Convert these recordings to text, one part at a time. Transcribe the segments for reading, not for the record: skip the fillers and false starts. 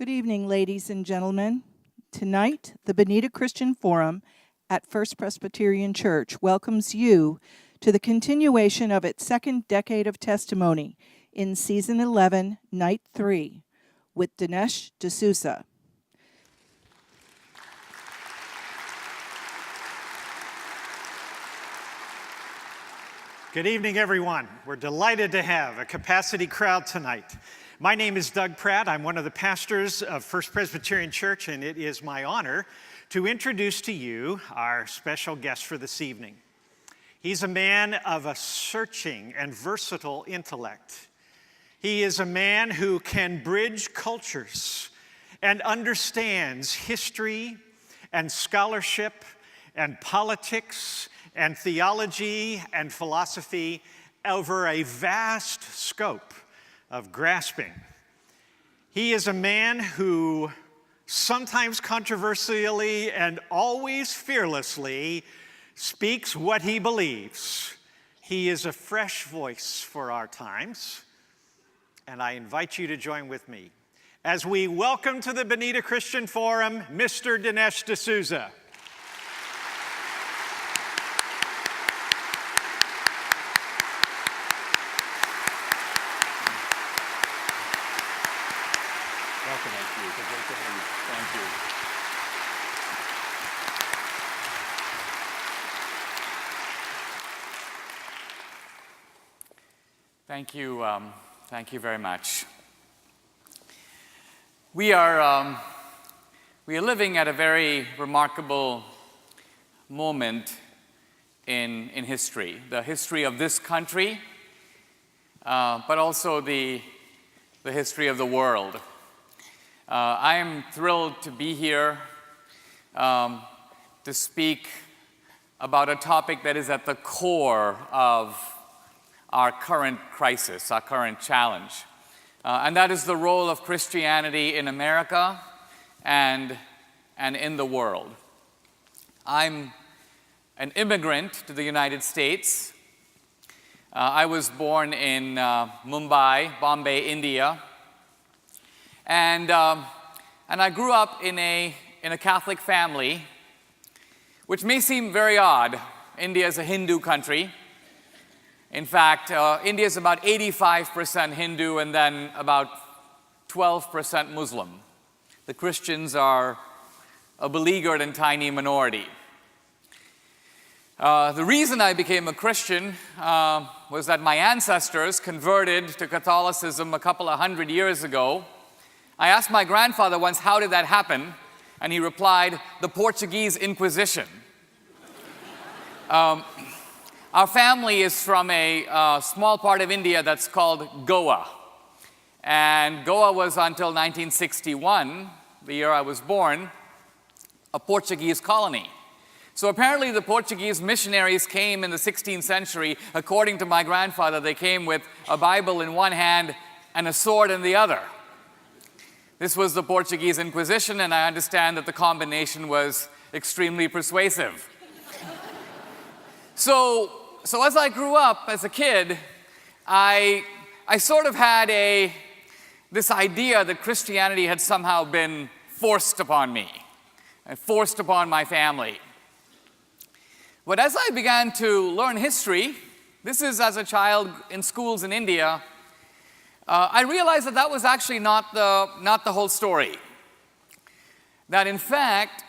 Good evening, ladies and gentlemen. Tonight, the Bonita Christian Forum at First Presbyterian Church welcomes you to the continuation of its second decade of testimony in Season 11, Night 3, with Dinesh de Souza. Good evening, everyone. We're delighted to have a capacity crowd tonight. My name is Doug Pratt. I'm one of the pastors of First Presbyterian Church, and it is my honor to introduce to you our special guest for this evening. He's a man of a searching and versatile intellect. He is a man who can bridge cultures and understands history and scholarship and politics and theology and philosophy over a vast scope of grasping. He is a man who sometimes controversially and always fearlessly speaks what he believes. He is a fresh voice for our times, and I invite you to join with me as we welcome to the Bonita Christian Forum, Mr. Dinesh de Souza. Thank you. Thank you very much. We are living at a very remarkable moment in history, the history of this country, but also the history of the world. I am thrilled to be here to speak about a topic that is at the core of our current crisis, our current challenge. And that is the role of Christianity in America and in the world. I'm an immigrant to the United States. I was born in Mumbai, Bombay, India. And I grew up in a Catholic family, which may seem very odd. India is a Hindu country. In fact, India is about 85% Hindu and then about 12% Muslim. The Christians are a beleaguered and tiny minority. The reason I became a Christian was that my ancestors converted to Catholicism a couple of hundred years ago. I asked my grandfather once, how did that happen? And he replied, the Portuguese Inquisition. Our family is from a small part of India that's called Goa. And Goa was until 1961, the year I was born, a Portuguese colony. So apparently the Portuguese missionaries came in the 16th century. According to my grandfather, they came with a Bible in one hand and a sword in the other. This was the Portuguese Inquisition, and I understand that the combination was extremely persuasive. So as I grew up as a kid, I sort of had this idea that Christianity had somehow been forced upon me and forced upon my family. But as I began to learn history, this is as a child in schools in India, I realized that was actually not the whole story. That in fact,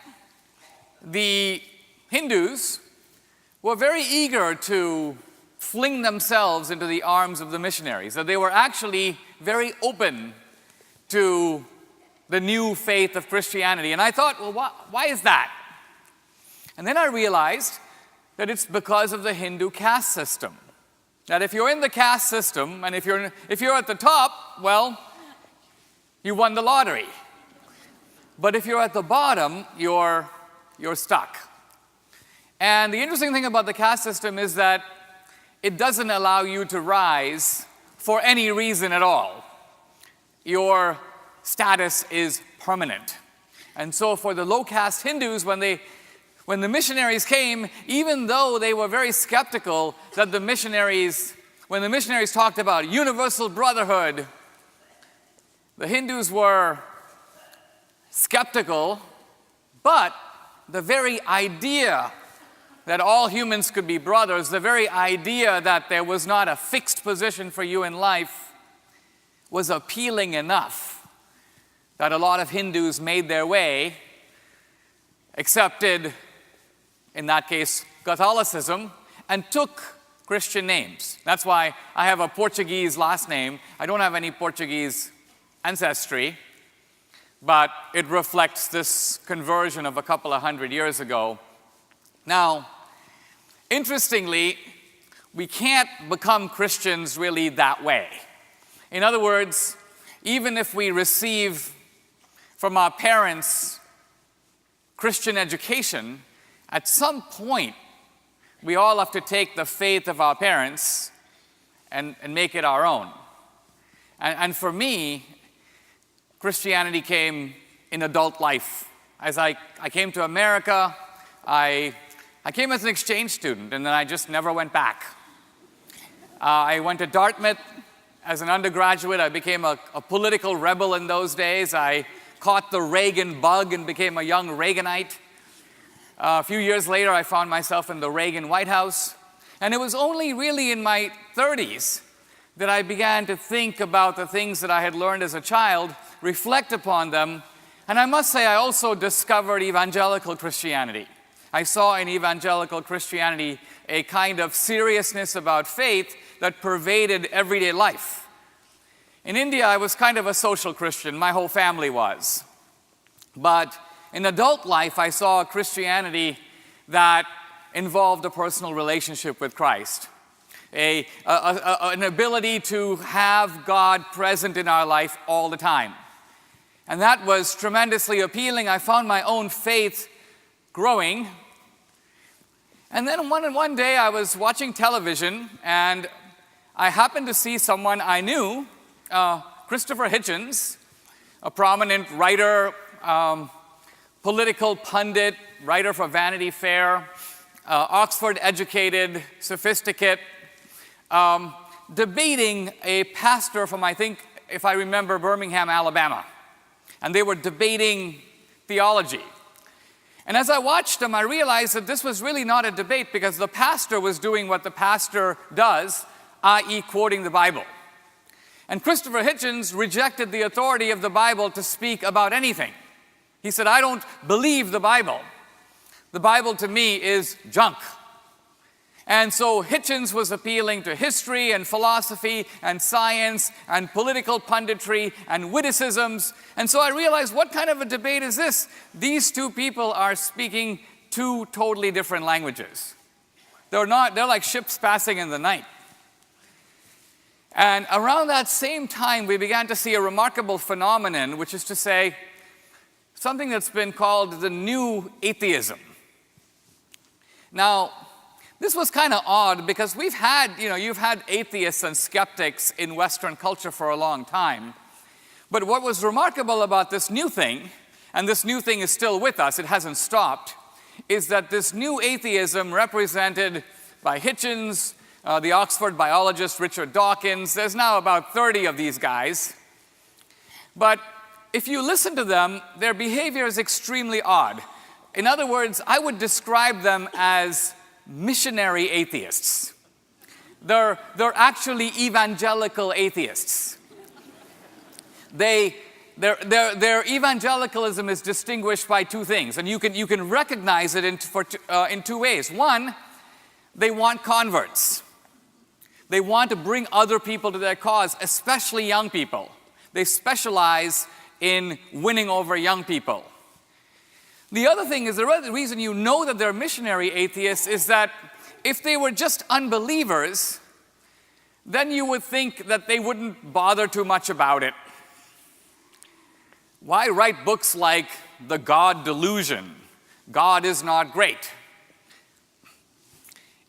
the Hindus were very eager to fling themselves into the arms of the missionaries, that they were actually very open to the new faith of Christianity. And I thought, well, why is that? And then I realized that it's because of the Hindu caste system. That if you're in the caste system, and if you're at the top, well, you won the lottery. But if you're at the bottom, you're stuck. And the interesting thing about the caste system is that it doesn't allow you to rise for any reason at all. Your status is permanent. And so for the low caste Hindus, when the missionaries came, even though they were very skeptical that when the missionaries talked about universal brotherhood, the Hindus were skeptical, but the very idea that all humans could be brothers, the very idea that there was not a fixed position for you in life, was appealing enough that a lot of Hindus made their way, accepted, in that case, Catholicism, and took Christian names. That's why I have a Portuguese last name. I don't have any Portuguese ancestry, but it reflects this conversion of a couple of hundred years ago. Now, interestingly, we can't become Christians really that way. In other words, even if we receive from our parents Christian education, at some point, we all have to take the faith of our parents and make it our own. And for me, Christianity came in adult life. As I came to America, I came as an exchange student, and then I just never went back. I went to Dartmouth as an undergraduate. I became a political rebel in those days. I caught the Reagan bug and became a young Reaganite. A few years later, I found myself in the Reagan White House. And it was only really in my 30s that I began to think about the things that I had learned as a child, reflect upon them, and I must say I also discovered evangelical Christianity. I saw in evangelical Christianity a kind of seriousness about faith that pervaded everyday life. In India, I was kind of a social Christian. My whole family was. But in adult life, I saw a Christianity that involved a personal relationship with Christ, an ability to have God present in our life all the time. And that was tremendously appealing. I found my own faith growing. And then one day I was watching television, and I happened to see someone I knew, Christopher Hitchens, a prominent writer, political pundit, writer for Vanity Fair, Oxford-educated, sophisticate, debating a pastor from, I think, if I remember, Birmingham, Alabama. And they were debating theology. And as I watched them, I realized that this was really not a debate because the pastor was doing what the pastor does, i.e. quoting the Bible. And Christopher Hitchens rejected the authority of the Bible to speak about anything. He said, I don't believe the Bible. The Bible to me is junk. And so Hitchens was appealing to history and philosophy and science and political punditry and witticisms. And so I realized, what kind of a debate is this? These two people are speaking two totally different languages. They're like ships passing in the night. And around that same time, we began to see a remarkable phenomenon, which is to say, something that's been called the new atheism. Now, this was kind of odd because you've had atheists and skeptics in Western culture for a long time. But what was remarkable about this new thing, and this new thing is still with us, it hasn't stopped, is that this new atheism represented by Hitchens, the Oxford biologist Richard Dawkins, there's now about 30 of these guys. But if you listen to them, their behavior is extremely odd. In other words, I would describe them as missionary atheists. They're actually evangelical atheists. Their evangelicalism is distinguished by two things, and you can recognize it in two ways. One, they want converts. They want to bring other people to their cause, especially young people. They specialize in winning over young people. The other thing is, the reason you know that they're missionary atheists is that if they were just unbelievers, then you would think that they wouldn't bother too much about it. Why write books like The God Delusion? God is not great.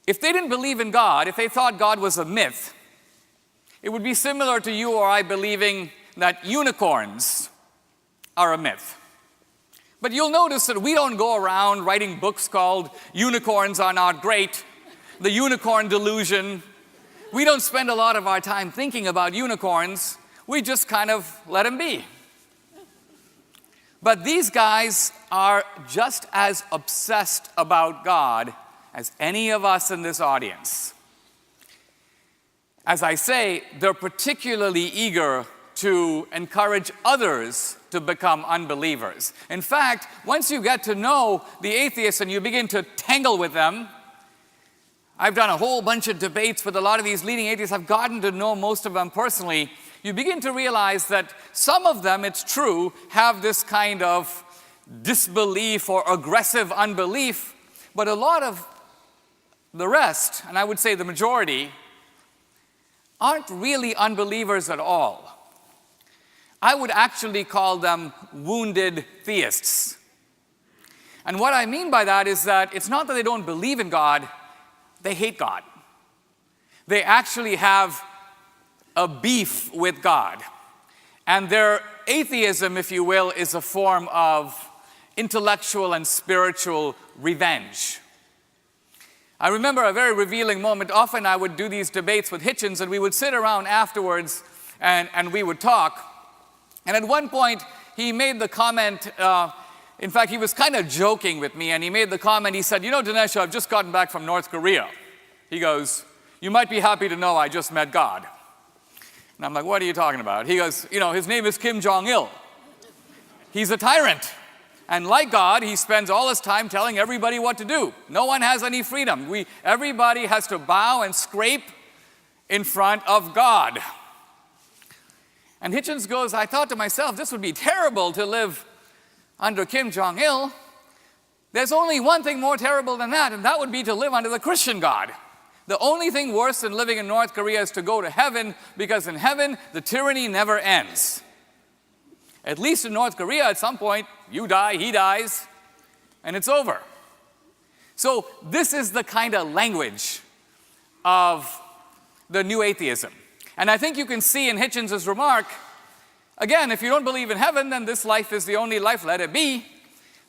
If they didn't believe in God, if they thought God was a myth, it would be similar to you or I believing that unicorns are a myth. But you'll notice that we don't go around writing books called Unicorns Are Not Great, The Unicorn Delusion. We don't spend a lot of our time thinking about unicorns. We just kind of let them be. But these guys are just as obsessed about God as any of us in this audience. As I say, they're particularly eager to encourage others to become unbelievers. In fact, once you get to know the atheists and you begin to tangle with them, I've done a whole bunch of debates with a lot of these leading atheists. I've gotten to know most of them personally. You begin to realize that some of them, it's true, have this kind of disbelief or aggressive unbelief, but a lot of the rest, and I would say the majority, aren't really unbelievers at all. I would actually call them wounded theists. And what I mean by that is that it's not that they don't believe in God, they hate God. They actually have a beef with God. And their atheism, if you will, is a form of intellectual and spiritual revenge. I remember a very revealing moment. Often I would do these debates with Hitchens, and we would sit around afterwards and we would talk. And at one point, he made the comment, in fact, he was kind of joking with me, and he made the comment, he said, "You know, Dinesh, I've just gotten back from North Korea." He goes, "You might be happy to know I just met God." And I'm like, "What are you talking about?" He goes, "You know, his name is Kim Jong-il. He's a tyrant. And like God, he spends all his time telling everybody what to do. No one has any freedom. Everybody has to bow and scrape in front of God." And Hitchens goes, "I thought to myself, this would be terrible to live under Kim Jong-il. There's only one thing more terrible than that, and that would be to live under the Christian God. The only thing worse than living in North Korea is to go to heaven, because in heaven, the tyranny never ends. At least in North Korea, at some point, you die, he dies, and it's over." So this is the kind of language of the new atheism. And I think you can see in Hitchens' remark, again, if you don't believe in heaven, then this life is the only life, let it be.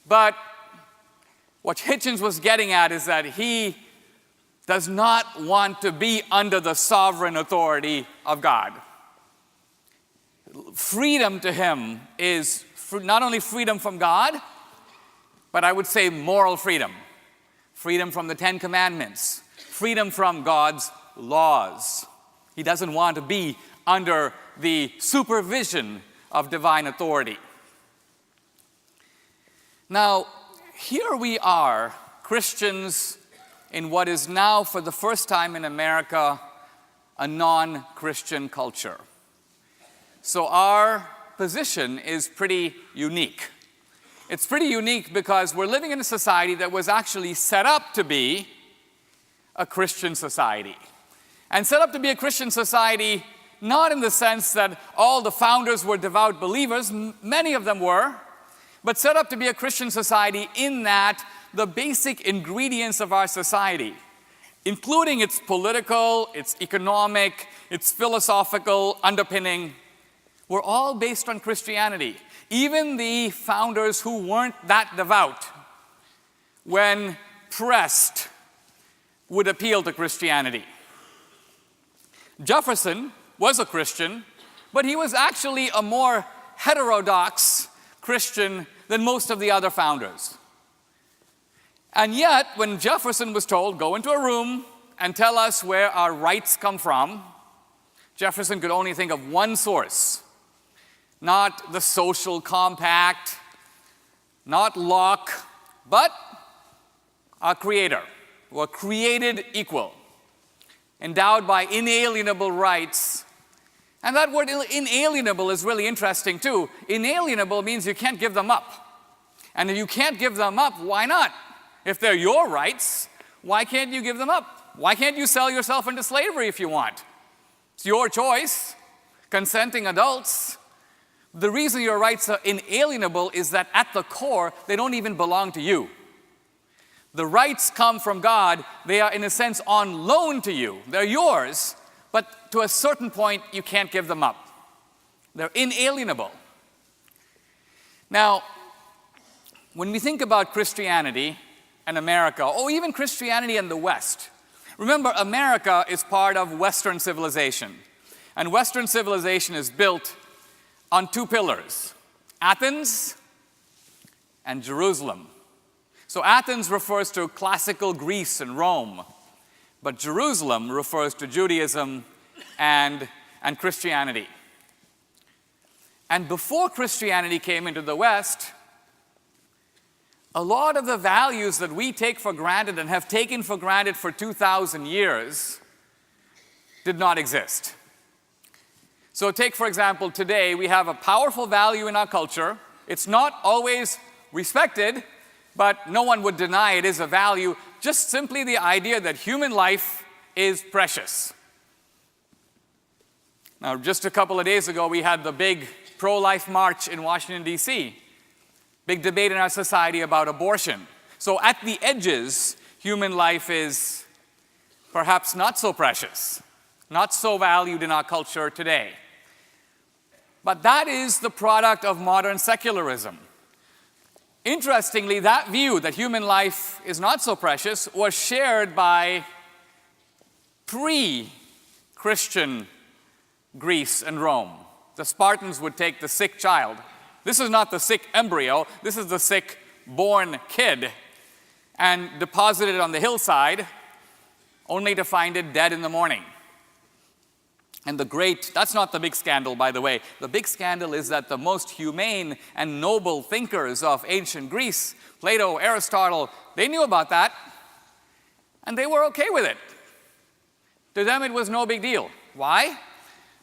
But what Hitchens was getting at is that he does not want to be under the sovereign authority of God. Freedom to him is not only freedom from God, but I would say moral freedom. Freedom from the Ten Commandments. Freedom from God's laws. He doesn't want to be under the supervision of divine authority. Now, here we are, Christians in what is now, for the first time in America, a non-Christian culture. So our position is pretty unique. It's pretty unique because we're living in a society that was actually set up to be a Christian society. And set up to be a Christian society not in the sense that all the founders were devout believers, many of them were, but set up to be a Christian society in that the basic ingredients of our society, including its political, its economic, its philosophical underpinning, were all based on Christianity. Even the founders who weren't that devout, when pressed, would appeal to Christianity. Jefferson was a Christian, but he was actually a more heterodox Christian than most of the other founders. And yet, when Jefferson was told, "Go into a room and tell us where our rights come from," Jefferson could only think of one source. Not the social compact, not Locke, but our Creator, who are created equal, endowed by inalienable rights. And that word inalienable is really interesting too. Inalienable means you can't give them up. And if you can't give them up, why not? If they're your rights, why can't you give them up? Why can't you sell yourself into slavery if you want? It's your choice. Consenting adults. The reason your rights are inalienable is that at the core, they don't even belong to you. The rights come from God. They are, in a sense, on loan to you. They're yours, but to a certain point, you can't give them up. They're inalienable. Now, when we think about Christianity and America, or even Christianity in the West, remember, America is part of Western civilization. And Western civilization is built on two pillars, Athens and Jerusalem. So Athens refers to classical Greece and Rome, but Jerusalem refers to Judaism and Christianity. And before Christianity came into the West, a lot of the values that we take for granted and have taken for granted for 2,000 years did not exist. So take, for example, today we have a powerful value in our culture. It's not always respected, but no one would deny it is a value, just simply the idea that human life is precious. Now, just a couple of days ago, we had the big pro-life march in Washington, D.C. Big debate in our society about abortion. So at the edges, human life is perhaps not so precious, not so valued in our culture today. But that is the product of modern secularism. Interestingly, that view that human life is not so precious was shared by pre-Christian Greece and Rome. The Spartans would take the sick child. This is not the sick embryo, this is the sick born kid, and deposit it on the hillside only to find it dead in the morning. And that's not the big scandal, by the way. The big scandal is that the most humane and noble thinkers of ancient Greece, Plato, Aristotle, they knew about that, and they were okay with it. To them, it was no big deal. Why?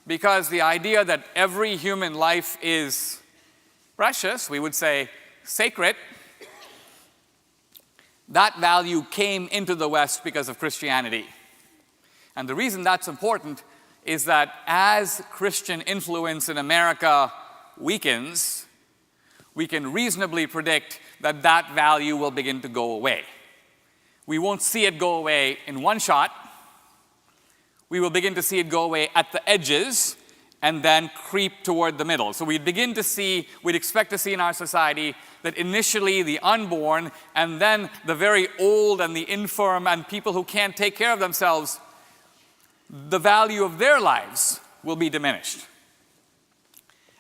Because the idea that every human life is precious, we would say sacred, that value came into the West because of Christianity. And the reason that's important is that as Christian influence in America weakens, we can reasonably predict that that value will begin to go away. We won't see it go away in one shot. We will begin to see it go away at the edges and then creep toward the middle. So we'd expect to see in our society that initially the unborn and then the very old and the infirm and people who can't take care of themselves, the value of their lives will be diminished.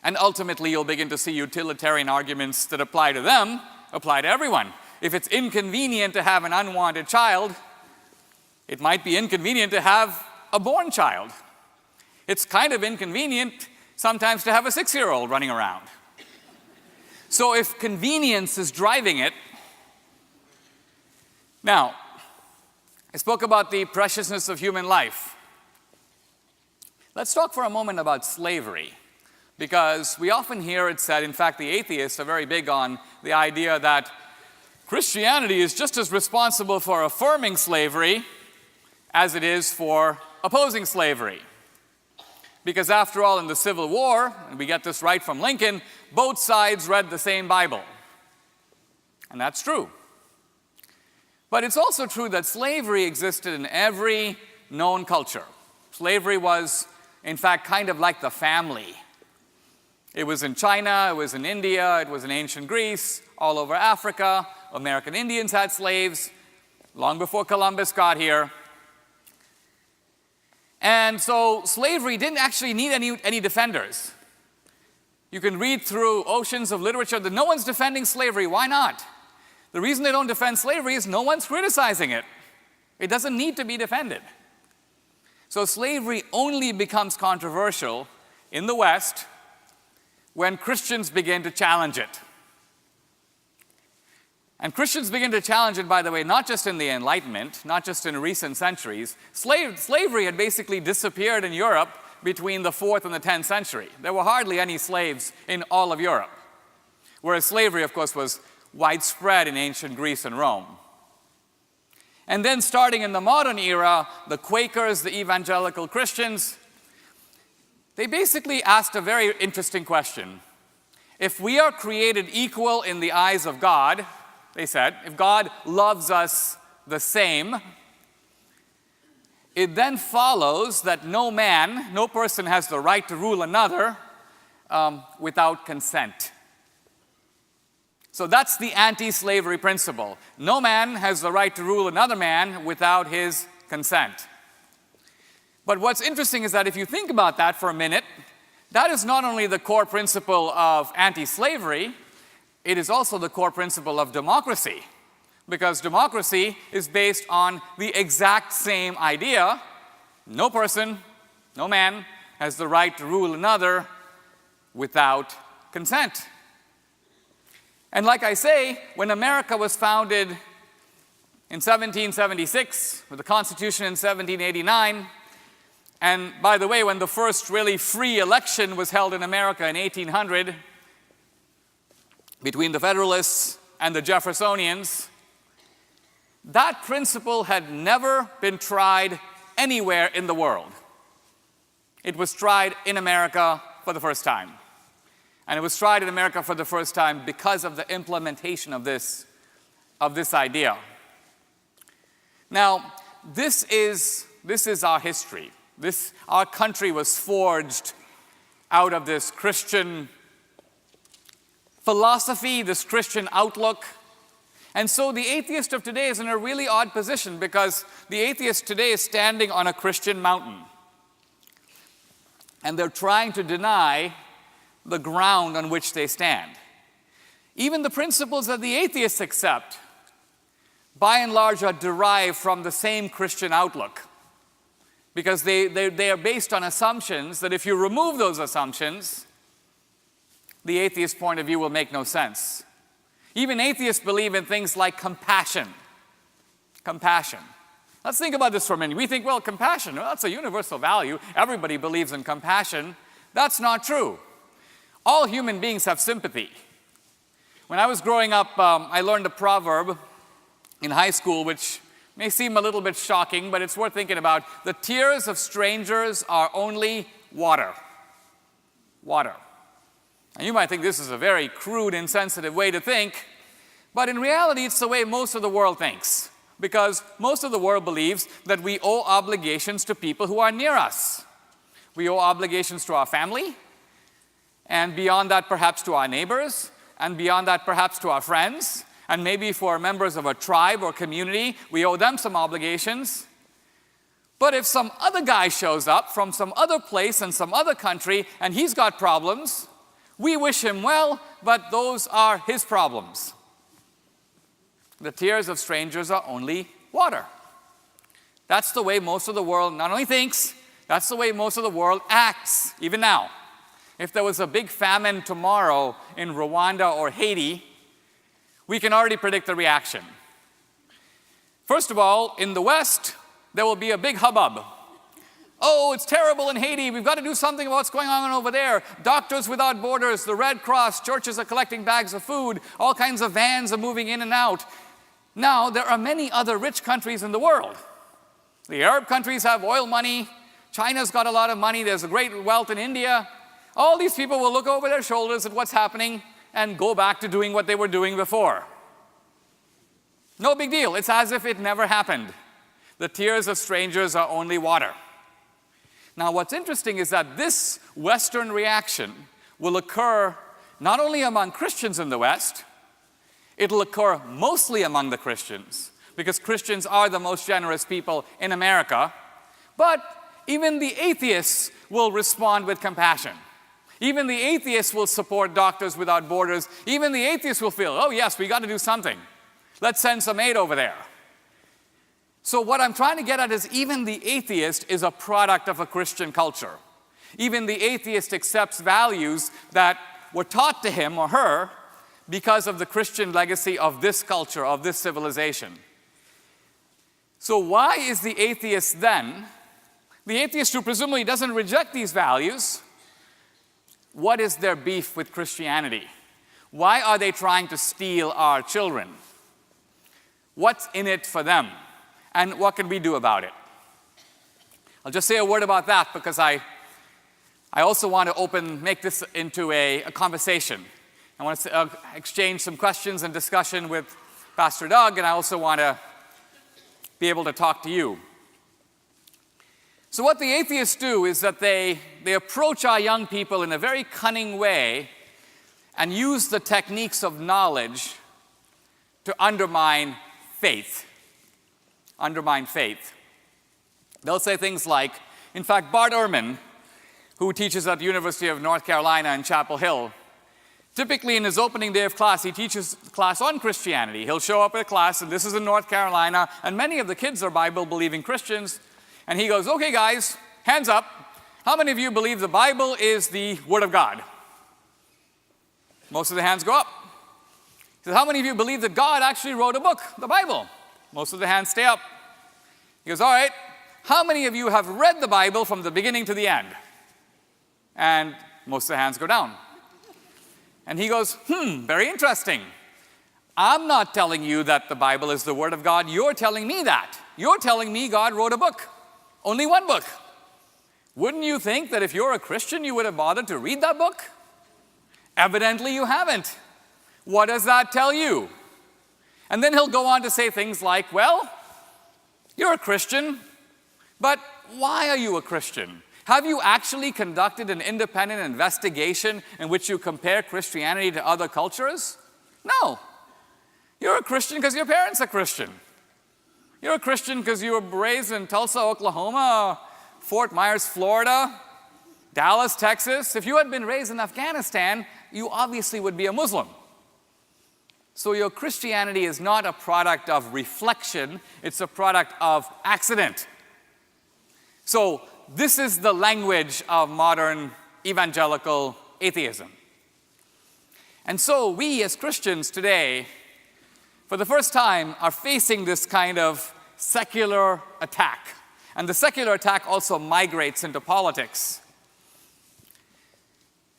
And ultimately, you'll begin to see utilitarian arguments that apply to them, apply to everyone. If it's inconvenient to have an unwanted child, it might be inconvenient to have a born child. It's kind of inconvenient sometimes to have a 6-year-old running around. So if convenience is driving it, now, I spoke about the preciousness of human life. Let's talk for a moment about slavery, because we often hear it said, in fact, the atheists are very big on the idea that Christianity is just as responsible for affirming slavery as it is for opposing slavery. Because after all, in the Civil War, and we get this right from Lincoln, both sides read the same Bible. And that's true. But it's also true that slavery existed in every known culture. Slavery was, in fact, kind of like the family. It was in China, it was in India, it was in ancient Greece, all over Africa. American Indians had slaves long before Columbus got here. And so slavery didn't actually need any defenders. You can read through oceans of literature that no one's defending slavery. Why not? The reason they don't defend slavery is no one's criticizing it. It doesn't need to be defended. So slavery only becomes controversial in the West when Christians begin to challenge it. And Christians begin to challenge it, by the way, not just in the Enlightenment, not just in recent centuries. Slavery had basically disappeared in Europe between the 4th and the 10th century. There were hardly any slaves in all of Europe, whereas slavery, of course, was widespread in ancient Greece and Rome. And then starting in the modern era, the Quakers, the evangelical Christians, they basically asked a very interesting question. If we are created equal in the eyes of God, they said, if God loves us the same, it then follows that no person has the right to rule another without consent. So that's the anti-slavery principle. No man has the right to rule another man without his consent. But what's interesting is that if you think about that for a minute, that is not only the core principle of anti-slavery, it is also the core principle of democracy, because democracy is based on the exact same idea. No person, no man has the right to rule another without consent. And like I say, when America was founded in 1776, with the Constitution in 1789, and by the way, when the first really free election was held in America in 1800, between the Federalists and the Jeffersonians, that principle had never been tried anywhere in the world. It was tried in America for the first time. And it was tried in America for the first time because of the implementation of this idea. Now, this is our history. Our country was forged out of this Christian philosophy, this Christian outlook. And so the atheist of today is in a really odd position, because the atheist today is standing on a Christian mountain. And they're trying to deny the ground on which they stand. Even the principles that the atheists accept, by and large, are derived from the same Christian outlook, because they are based on assumptions that if you remove those assumptions, the atheist point of view will make no sense. Even atheists believe in things like compassion. Compassion. Let's think about this for a minute. We think, well, compassion, well, that's a universal value. Everybody believes in compassion. That's not true. All human beings have sympathy. When I was growing up, I learned a proverb in high school, which may seem a little bit shocking, but it's worth thinking about. The tears of strangers are only water. Water. And you might think this is a very crude, insensitive way to think, but in reality, it's the way most of the world thinks, because most of the world believes that we owe obligations to people who are near us. We owe obligations to our family, and beyond that, perhaps to our neighbors, and beyond that, perhaps to our friends, and maybe for members of a tribe or community, we owe them some obligations. But if some other guy shows up from some other place in some other country, and he's got problems, we wish him well, but those are his problems. The tears of strangers are only water. That's the way most of the world not only thinks, that's the way most of the world acts, even now. If there was a big famine tomorrow in Rwanda or Haiti, we can already predict the reaction. First of all, in the West, there will be a big hubbub. Oh, it's terrible in Haiti. We've got to do something about what's going on over there. Doctors Without Borders, the Red Cross, churches are collecting bags of food. All kinds of vans are moving in and out. Now, there are many other rich countries in the world. The Arab countries have oil money. China's got a lot of money. There's a great wealth in India. All these people will look over their shoulders at what's happening and go back to doing what they were doing before. No big deal. It's as if it never happened. The tears of strangers are only water. Now, what's interesting is that this Western reaction will occur not only among Christians in the West, it'll occur mostly among the Christians, because Christians are the most generous people in America, but even the atheists will respond with compassion. Even the atheists will support Doctors Without Borders. Even the atheists will feel, oh yes, we got to do something. Let's send some aid over there. So what I'm trying to get at is even the atheist is a product of a Christian culture. Even the atheist accepts values that were taught to him or her because of the Christian legacy of this culture, of this civilization. So why is the atheist then, the atheist who presumably doesn't reject these values, what is their beef with Christianity? Why are they trying to steal our children? What's in it for them? And what can we do about it? I'll just say a word about that, because I also want to make this into a conversation. I want to exchange some questions and discussion with Pastor Doug, and I also want to be able to talk to you. So what the atheists do is that they approach our young people in a very cunning way and use the techniques of knowledge to undermine faith. Undermine faith. They'll say things like, in fact, Bart Ehrman, who teaches at the University of North Carolina in Chapel Hill, Typically, in his opening day of class, he teaches class on Christianity. He'll show up at class, and this is in North Carolina, and many of the kids are Bible-believing Christians. And he goes, okay, guys, hands up. How many of you believe the Bible is the Word of God? Most of the hands go up. He says, how many of you believe that God actually wrote a book, the Bible? Most of the hands stay up. He goes, all right, how many of you have read the Bible from the beginning to the end? And most of the hands go down. And he goes, very interesting. I'm not telling you that the Bible is the Word of God. You're telling me that. You're telling me God wrote a book. Only one book. Wouldn't you think that if you're a Christian, you would have bothered to read that book? Evidently, you haven't. What does that tell you? And then he'll go on to say things like, well, you're a Christian, but why are you a Christian? Have you actually conducted an independent investigation in which you compare Christianity to other cultures? No. You're a Christian because your parents are Christian. You're a Christian because you were raised in Tulsa, Oklahoma, Fort Myers, Florida, Dallas, Texas. If you had been raised in Afghanistan, you obviously would be a Muslim. So your Christianity is not a product of reflection, it's a product of accident. So this is the language of modern evangelical atheism. And so we as Christians today, for the first time, are facing this kind of secular attack. And the secular attack also migrates into politics.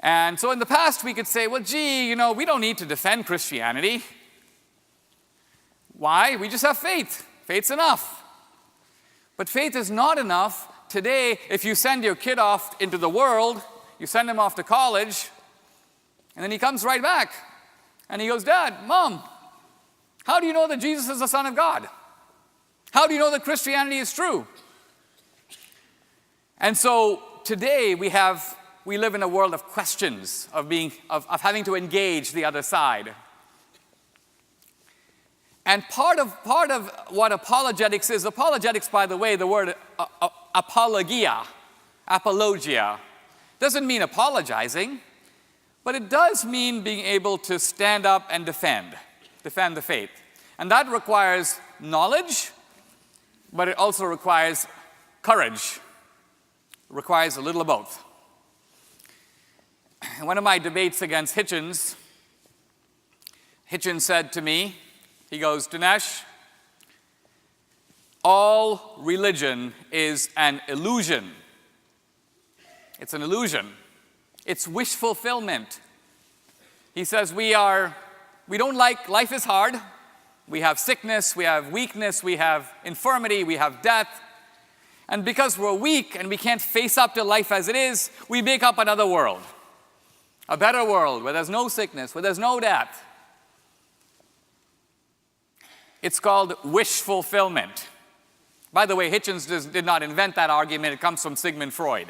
And so in the past, we could say, well, gee, we don't need to defend Christianity. Why? We just have faith. Faith's enough. But faith is not enough. Today, if you send your kid off into the world, you send him off to college, and then he comes right back, and he goes, Dad, Mom, how do you know that Jesus is the Son of God? How do you know that Christianity is true? And so today we live in a world of questions, of having to engage the other side. And part of what apologetics is, by the way, the word apologia, doesn't mean apologizing, but it does mean being able to stand up and defend the faith. And that requires knowledge, but it also requires courage. It requires a little of both. In one of my debates against Hitchens said to me, he goes, Dinesh, all religion is an illusion. It's an illusion. It's wish fulfillment. He says life is hard. We have sickness, we have weakness, we have infirmity, we have death. And because we're weak and we can't face up to life as it is, we make up another world. A better world where there's no sickness, where there's no death. It's called wish fulfillment. By the way, Hitchens did not invent that argument. It comes from Sigmund Freud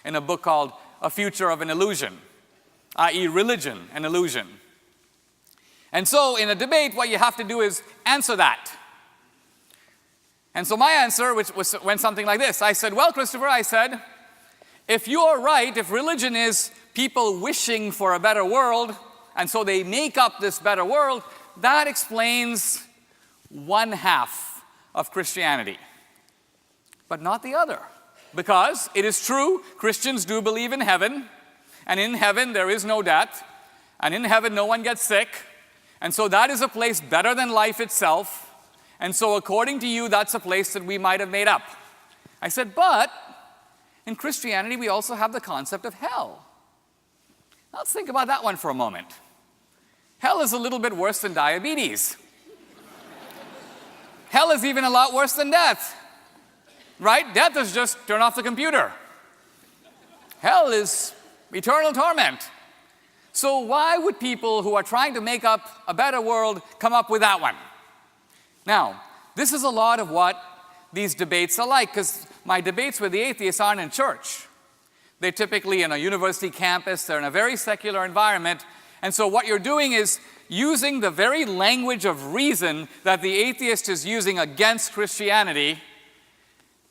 in a book called A Future of an Illusion, i.e. religion, an illusion. And so in a debate, what you have to do is answer that. And so my answer went something like this. I said, well, Christopher, if you're right, if religion is people wishing for a better world, and so they make up this better world, that explains one half of Christianity, but not the other. Because it is true, Christians do believe in heaven, and in heaven there is no death, and in heaven no one gets sick, and so that is a place better than life itself, and so according to you, that's a place that we might have made up. I said, but in Christianity we also have the concept of hell. Now, let's think about that one for a moment. Hell is a little bit worse than diabetes. Hell is even a lot worse than death, right? Death is just turn off the computer. Hell is eternal torment. So why would people who are trying to make up a better world come up with that one? Now, this is a lot of what these debates are like, because my debates with the atheists aren't in church. They're typically in a university campus, they're in a very secular environment, and so what you're doing is using the very language of reason that the atheist is using against Christianity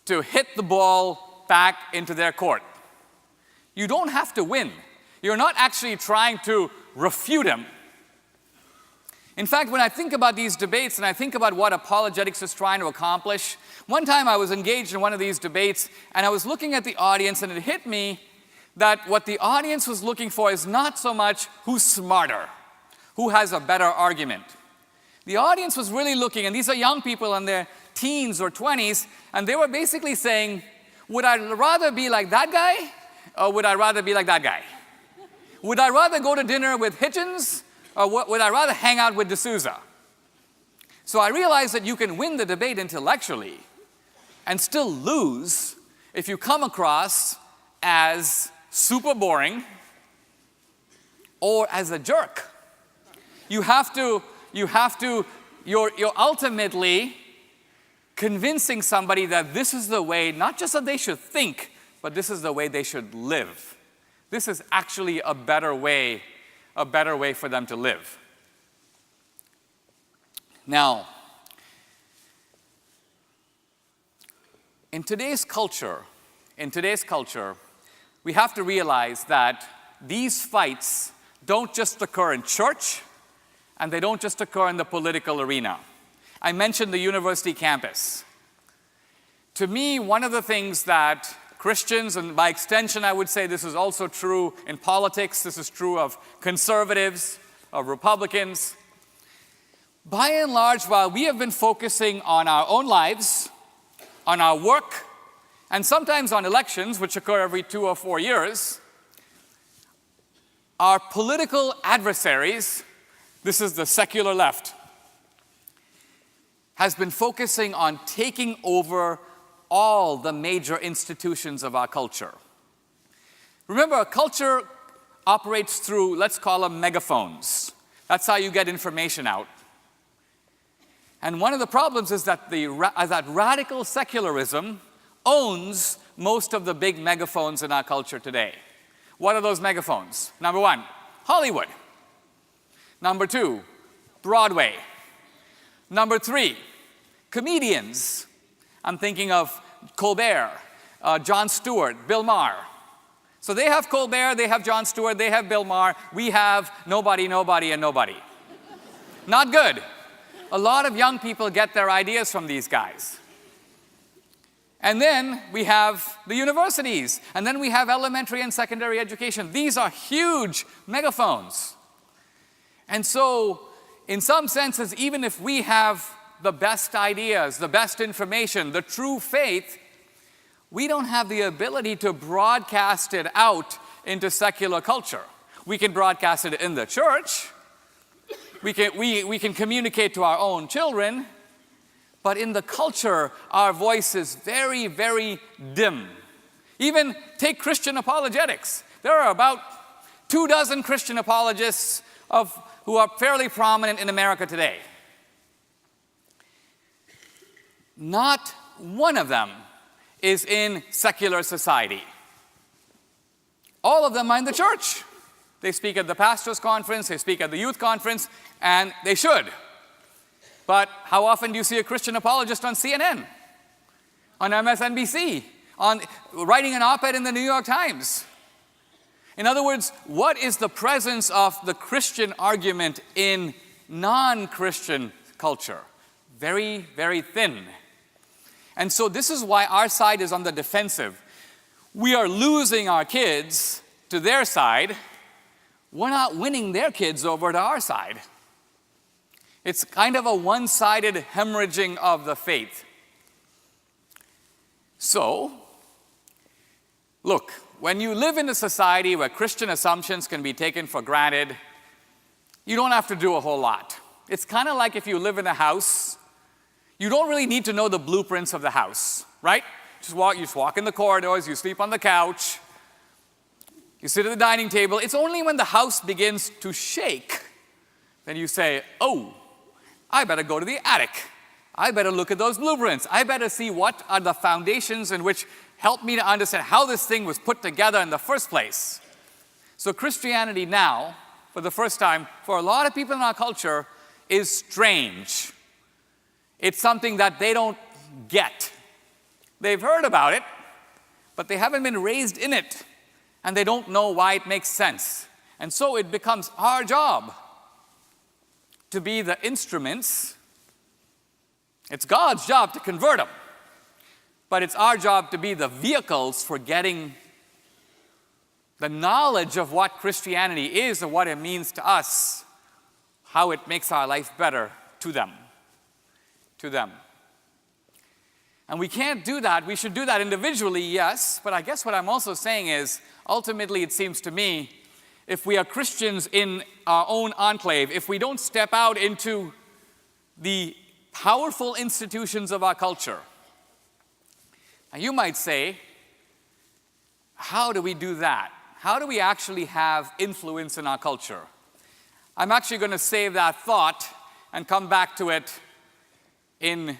to hit the ball back into their court. You don't have to win. You're not actually trying to refute him. In fact, when I think about these debates and I think about what apologetics is trying to accomplish, one time I was engaged in one of these debates and I was looking at the audience and it hit me that what the audience was looking for is not so much who's smarter, who has a better argument. The audience was really looking, and these are young people in their teens or 20s, and they were basically saying, would I rather be like that guy or would I rather be like that guy? Would I rather go to dinner with Hitchens or would I rather hang out with Souza? So I realized that you can win the debate intellectually and still lose if you come across as super boring or as a jerk. You're ultimately convincing somebody that this is the way, not just that they should think, but this is the way they should live. This is actually a better way for them to live. Now, in today's culture, we have to realize that these fights don't just occur in church, and they don't just occur in the political arena. I mentioned the university campus. To me, one of the things that Christians, and by extension I would say this is also true in politics, this is true of conservatives, of Republicans, by and large, while we have been focusing on our own lives, on our work, and sometimes on elections, which occur every 2 or 4 years, our political adversaries, this is the secular left, has been focusing on taking over all the major institutions of our culture. Remember, a culture operates through, let's call them megaphones. That's how you get information out. And one of the problems is that that radical secularism owns most of the big megaphones in our culture today. What are those megaphones? Number 1, Hollywood. Number 2, Broadway. Number 3, comedians. I'm thinking of Colbert, Jon Stewart, Bill Maher. So they have Colbert, they have Jon Stewart, they have Bill Maher. We have nobody, nobody, and nobody. Not good. A lot of young people get their ideas from these guys. And then we have the universities, and then we have elementary and secondary education. These are huge megaphones. And so, in some senses, even if we have the best ideas, the best information, the true faith, we don't have the ability to broadcast it out into secular culture. We can broadcast it in the church. We can communicate to our own children. But in the culture, our voice is very, very dim. Even take Christian apologetics. There are about 24 Christian apologists who are fairly prominent in America today. Not one of them is in secular society. All of them are in the church. They speak at the pastor's conference, they speak at the youth conference, and they should. But how often do you see a Christian apologist on CNN, on MSNBC, writing an op-ed in the New York Times? In other words, what is the presence of the Christian argument in non-Christian culture? Very, very thin. And so this is why our side is on the defensive. We are losing our kids to their side. We're not winning their kids over to our side. It's kind of a one-sided hemorrhaging of the faith. So, look, when you live in a society where Christian assumptions can be taken for granted, you don't have to do a whole lot. It's kind of like if you live in a house, you don't really need to know the blueprints of the house, right? You just walk in the corridors, you sleep on the couch, you sit at the dining table. It's only when the house begins to shake that you say, oh, I better go to the attic. I better look at those blueprints. I better see what are the foundations in which help me to understand how this thing was put together in the first place. So Christianity now, for the first time, for a lot of people in our culture, is strange. It's something that they don't get. They've heard about it, but they haven't been raised in it, and they don't know why it makes sense. And so it becomes our job to be the instruments. It's God's job to convert them, but it's our job to be the vehicles for getting the knowledge of what Christianity is and what it means to us, how it makes our life better to them. And we can't do that. We should do that individually, yes, but I guess what I'm also saying is, ultimately it seems to me, if we are Christians in our own enclave, if we don't step out into the powerful institutions of our culture, and you might say, how do we do that? How do we actually have influence in our culture? I'm actually going to save that thought and come back to it in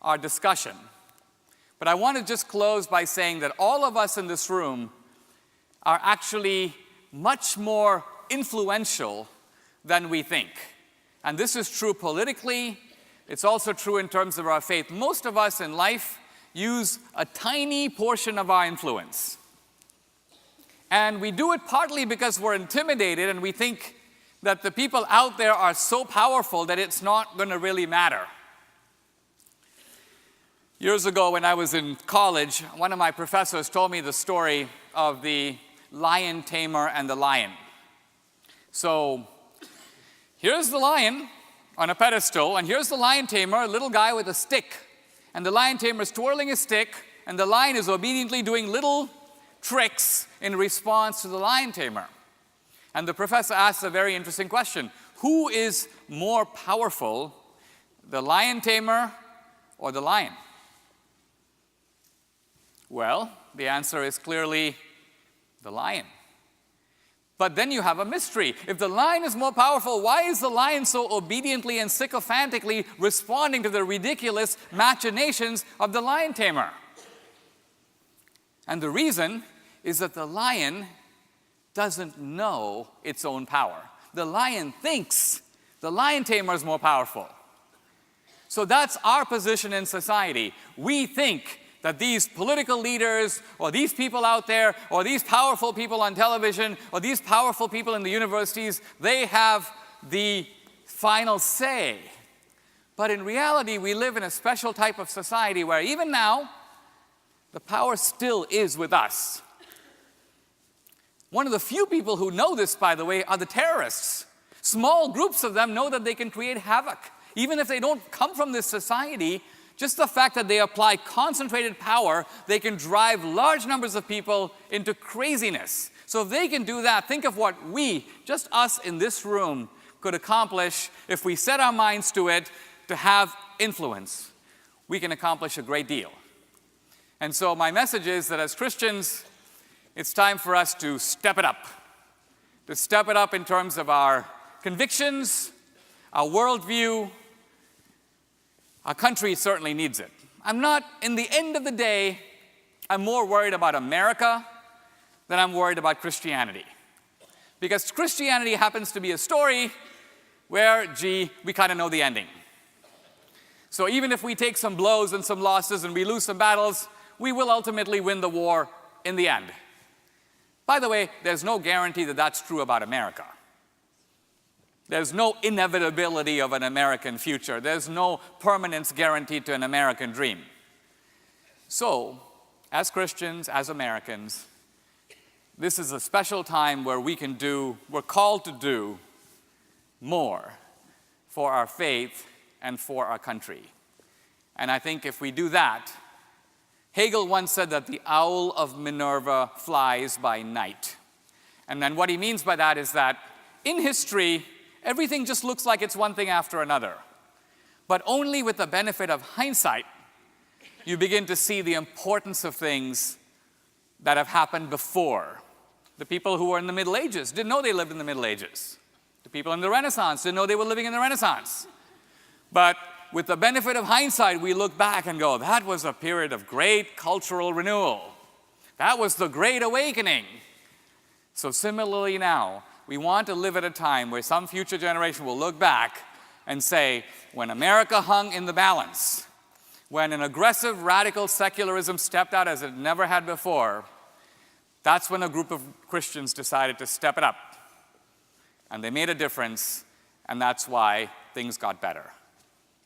our discussion. But I want to just close by saying that all of us in this room are actually much more influential than we think. And this is true politically. It's also true in terms of our faith. Most of us in life use a tiny portion of our influence. And we do it partly because we're intimidated and we think that the people out there are so powerful that it's not going to really matter. Years ago when I was in college, one of my professors told me the story of the lion tamer and the lion. So here's the lion on a pedestal, and here's the lion tamer, a little guy with a stick. And the lion tamer is twirling his stick, and the lion is obediently doing little tricks in response to the lion tamer. And the professor asked a very interesting question. Who is more powerful, the lion tamer or the lion? Well, the answer is clearly the lion. But then you have a mystery. If the lion is more powerful, why is the lion so obediently and sycophantically responding to the ridiculous machinations of the lion tamer? And the reason is that the lion doesn't know its own power. The lion thinks the lion tamer is more powerful. So that's our position in society. We think that these political leaders or these people out there or these powerful people on television or these powerful people in the universities, they have the final say. But in reality, we live in a special type of society where even now, the power still is with us. One of the few people who know this, by the way, are the terrorists. Small groups of them know that they can create havoc. Even if they don't come from this society, just the fact that they apply concentrated power, they can drive large numbers of people into craziness. So if they can do that, think of what we, just us in this room, could accomplish if we set our minds to it to have influence. We can accomplish a great deal. And so my message is that as Christians, it's time for us to step it up. To step it up in terms of our convictions, our worldview. Our country certainly needs it. In the end of the day, I'm more worried about America than I'm worried about Christianity. Because Christianity happens to be a story where, we kind of know the ending. So even if we take some blows and some losses and we lose some battles, we will ultimately win the war in the end. By the way, there's no guarantee that that's true about America. There's no inevitability of an American future. There's no permanence guaranteed to an American dream. So, as Christians, as Americans, this is a special time where we're called to do more for our faith and for our country. And I think if we do that, Hegel once said that the owl of Minerva flies by night. And then what he means by that is that in history, everything just looks like it's one thing after another. But only with the benefit of hindsight, you begin to see the importance of things that have happened before. The people who were in the Middle Ages didn't know they lived in the Middle Ages. The people in the Renaissance didn't know they were living in the Renaissance. But with the benefit of hindsight, we look back and go, that was a period of great cultural renewal. That was the Great Awakening. So similarly now, we want to live at a time where some future generation will look back and say, when America hung in the balance, when an aggressive radical secularism stepped out as it never had before, that's when a group of Christians decided to step it up. And they made a difference, and that's why things got better.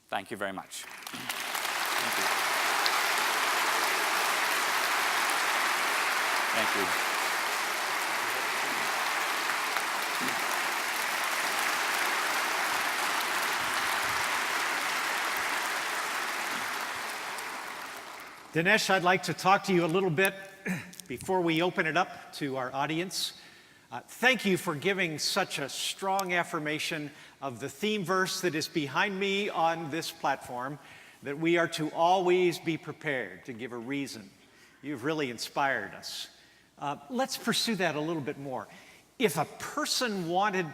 Thank you very much. Thank you. Thank you. Dinesh, I'd like to talk to you a little bit before we open it up to our audience. Thank you for giving such a strong affirmation of the theme verse that is behind me on this platform, that we are to always be prepared to give a reason. You've really inspired us. Let's pursue that a little bit more. If a person wanted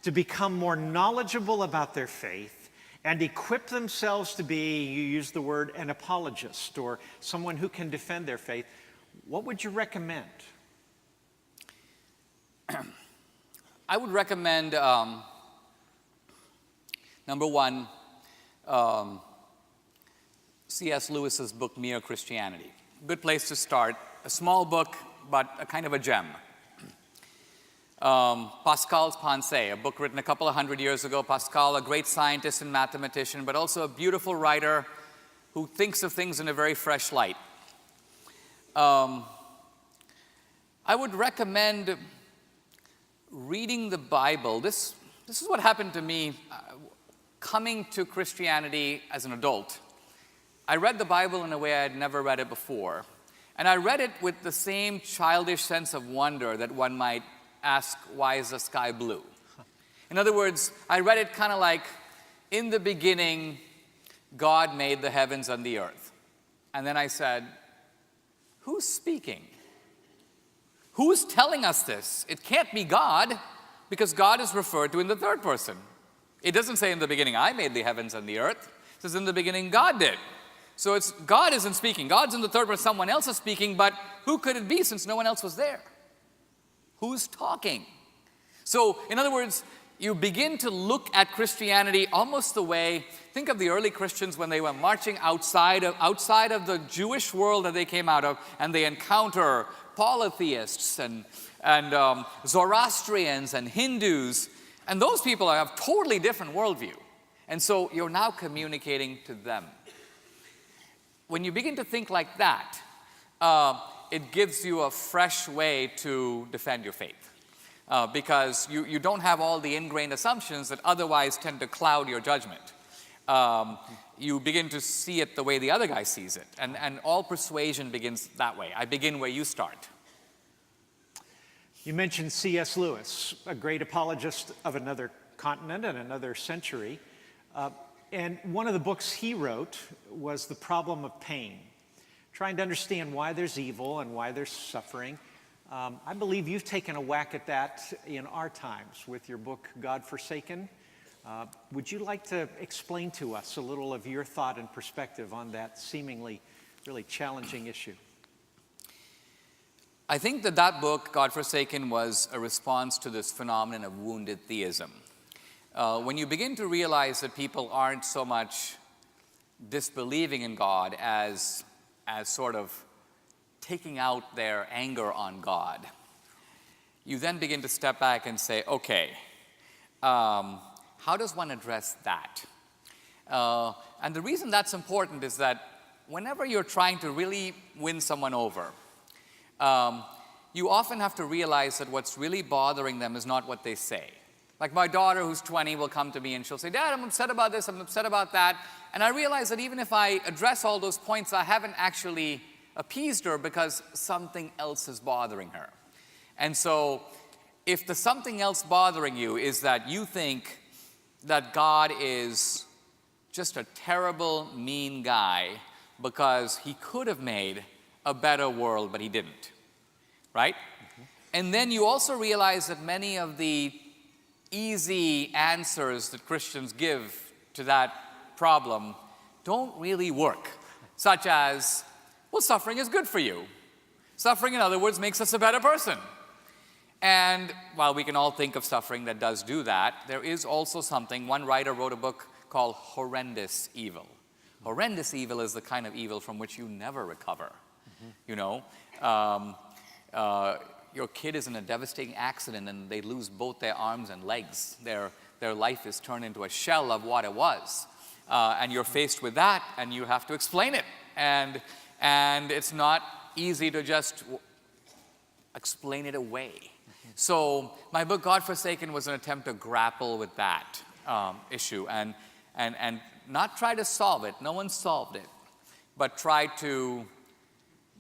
to become more knowledgeable about their faith and equip themselves to be, you use the word, an apologist or someone who can defend their faith, what would you recommend? I would recommend, number one, C.S. Lewis's book, Mere Christianity. Good place to start. A small book, but a kind of a gem. Pascal's Pensées, a book written a couple of hundred years ago. Pascal, a great scientist and mathematician, but also a beautiful writer who thinks of things in a very fresh light. I would recommend reading the Bible. This is what happened to me coming to Christianity as an adult. I read the Bible in a way I had never read it before. And I read it with the same childish sense of wonder that one might ask, why is the sky blue? In other words, I read it kind of like, in the beginning, God made the heavens and the earth. And then I said, who's speaking? Who's telling us this? It can't be God, because God is referred to in the third person. It doesn't say in the beginning, I made the heavens and the earth. It says in the beginning, God did. So it's God isn't speaking. God's in the third person, someone else is speaking, but who could it be since no one else was there? Who's talking? So, in other words, you begin to look at Christianity almost the way, think of the early Christians when they were marching outside of the Jewish world that they came out of, and they encounter polytheists and Zoroastrians and Hindus, and those people have totally different worldview. And so you're now communicating to them. When you begin to think like that, it gives you a fresh way to defend your faith. Because you don't have all the ingrained assumptions that otherwise tend to cloud your judgment. You begin to see it the way the other guy sees it. And all persuasion begins that way. I begin where you start. You mentioned C.S. Lewis, a great apologist of another continent and another century. And one of the books he wrote was The Problem of Pain, trying to understand why there's evil and why there's suffering. I believe you've taken a whack at that in our times with your book, God Forsaken. Would you like to explain to us a little of your thought and perspective on that seemingly really challenging issue? I think that book, God Forsaken, was a response to this phenomenon of wounded theism. When you begin to realize that people aren't so much disbelieving in God as sort of taking out their anger on God, you then begin to step back and say, okay, how does one address that? And the reason that's important is that whenever you're trying to really win someone over, you often have to realize that what's really bothering them is not what they say. Like my daughter, who's 20, will come to me and she'll say, Dad, I'm upset about this, I'm upset about that. And I realize that even if I address all those points, I haven't actually appeased her because something else is bothering her. And so if the something else bothering you is that you think that God is just a terrible, mean guy because he could have made a better world, but he didn't, right? Mm-hmm. And then you also realize that many of the easy answers that Christians give to that problem don't really work, such as, well, suffering is good for you. Suffering, in other words, makes us a better person. And while we can all think of suffering that does do that, there is also something, one writer wrote a book called Horrendous Evil. Horrendous evil is the kind of evil from which you never recover. Mm-hmm. You know, your kid is in a devastating accident and they lose both their arms and legs. Their life is turned into a shell of what it was. And you're faced with that, and you have to explain it. And it's not easy to just explain it away. So my book, God Forsaken, was an attempt to grapple with that issue and not try to solve it. No one solved it. But try to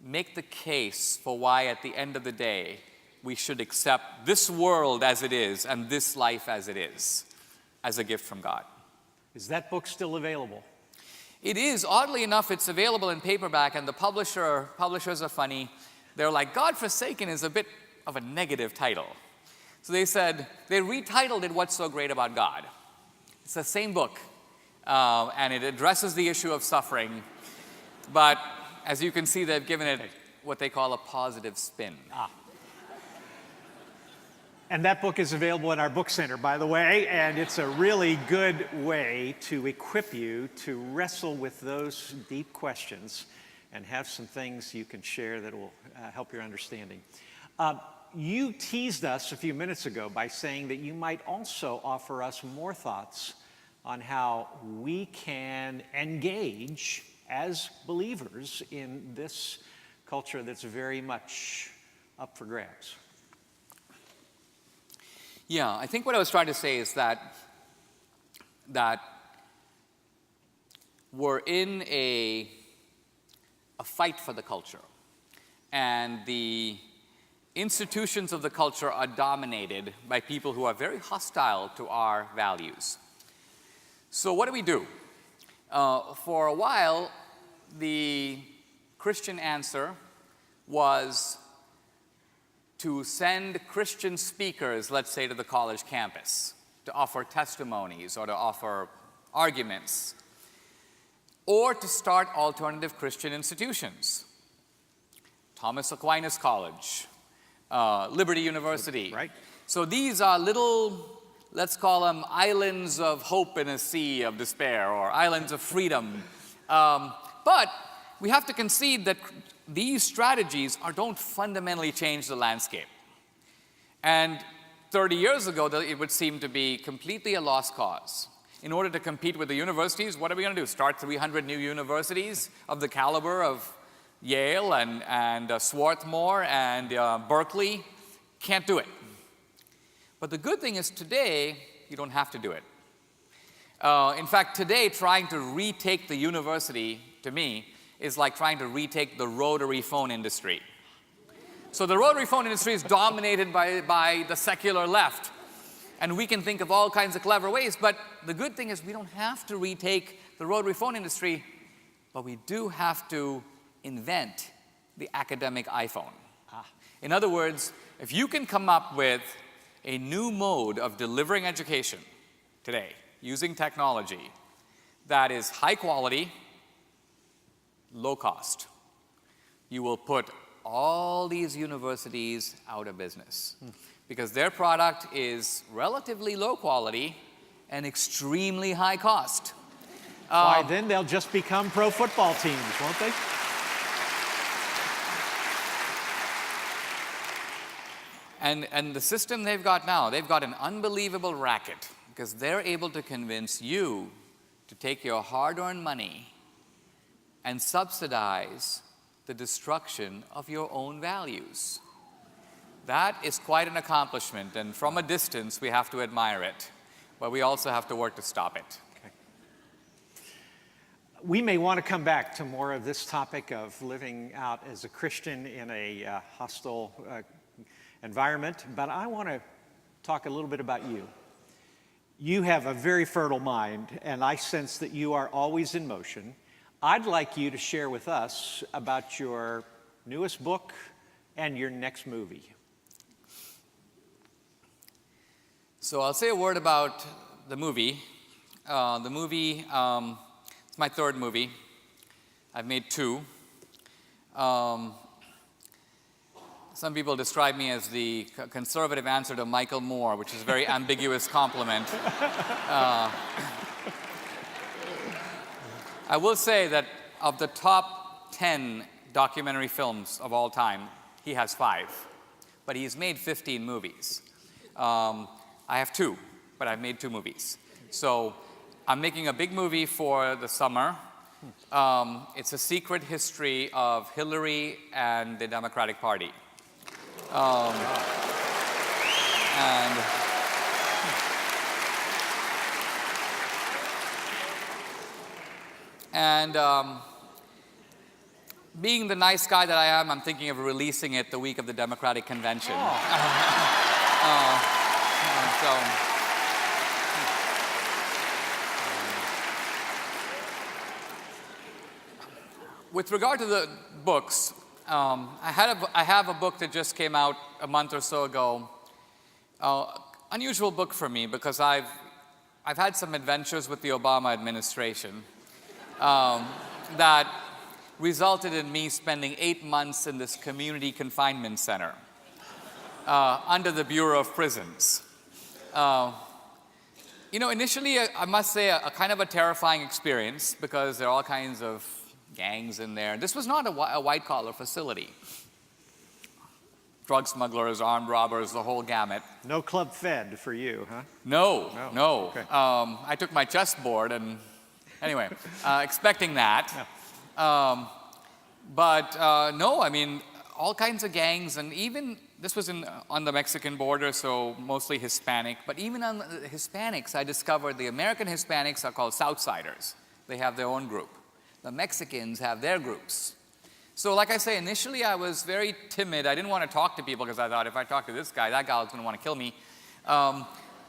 make the case for why, at the end of the day, we should accept this world as it is and this life as it is, as a gift from God. Is that book still available? It is. Oddly enough, it's available in paperback, and the publishers are funny. They're like, God Forsaken is a bit of a negative title. So they retitled it, What's So Great About God? It's the same book, and it addresses the issue of suffering, but as you can see, they've given it what they call a positive spin. And that book is available in our book center, by the way, and it's a really good way to equip you to wrestle with those deep questions and have some things you can share that will help your understanding. You teased us a few minutes ago by saying that you might also offer us more thoughts on how we can engage as believers in this culture that's very much up for grabs. Yeah, I think what I was trying to say is that we're in a fight for the culture, and the institutions of the culture are dominated by people who are very hostile to our values. So what do? For a while, the Christian answer was to send Christian speakers, let's say, to the college campus to offer testimonies or to offer arguments, or to start alternative Christian institutions. Thomas Aquinas College, Liberty University. Right. So these are little, let's call them islands of hope in a sea of despair, or islands of freedom. But we have to concede that these strategies don't fundamentally change the landscape. And 30 years ago, it would seem to be completely a lost cause. In order to compete with the universities, what are we going to do? Start 300 new universities of the caliber of Yale and Swarthmore and Berkeley? Can't do it. But the good thing is today, you don't have to do it. In fact, today, trying to retake the university, to me, is like trying to retake the rotary phone industry. So the rotary phone industry is dominated by the secular left. And we can think of all kinds of clever ways, but the good thing is we don't have to retake the rotary phone industry, but we do have to invent the academic iPhone. In other words, if you can come up with a new mode of delivering education today using technology that is high quality, low cost, you will put all these universities out of business because their product is relatively low quality and extremely high cost. Why, then they'll just become pro football teams, won't they? And the system they've got now, they've got an unbelievable racket because they're able to convince you to take your hard-earned money and subsidize the destruction of your own values. That is quite an accomplishment, and from a distance, we have to admire it, but we also have to work to stop it. Okay. We may want to come back to more of this topic of living out as a Christian in a hostile environment, but I want to talk a little bit about you. You have a very fertile mind, and I sense that you are always in motion. I'd like you to share with us about your newest book and your next movie. So I'll say a word about the movie. It's my third movie. I've made two. Some people describe me as the conservative answer to Michael Moore, which is a very ambiguous compliment. I will say that of the top 10 documentary films of all time, he has 5. but he's made 15 movies. I have 2, but I've made 2 movies. So I'm making a big movie for the summer. It's a secret history of Hillary and the Democratic Party. And being the nice guy that I am, I'm thinking of releasing it the week of the Democratic Convention. With regard to the books, I have a book that just came out a month or so ago. Unusual book for me because I've had some adventures with the Obama administration that resulted in me spending 8 months in this community confinement center under the Bureau of Prisons. Initially, I must say, a kind of a terrifying experience because there are all kinds of gangs in there. This was not a white-collar facility. Drug smugglers, armed robbers, the whole gamut. No Club Fed for you, huh? No. Okay. I took my chessboard and, anyway, expecting that. Yeah. No, I mean, all kinds of gangs, and even, this was on the Mexican border, so mostly Hispanic, but even on the Hispanics, I discovered the American Hispanics are called Southsiders. They have their own group. The Mexicans have their groups. So like I say, initially I was very timid. I didn't want to talk to people because I thought if I talk to this guy, that guy was going to want to kill me.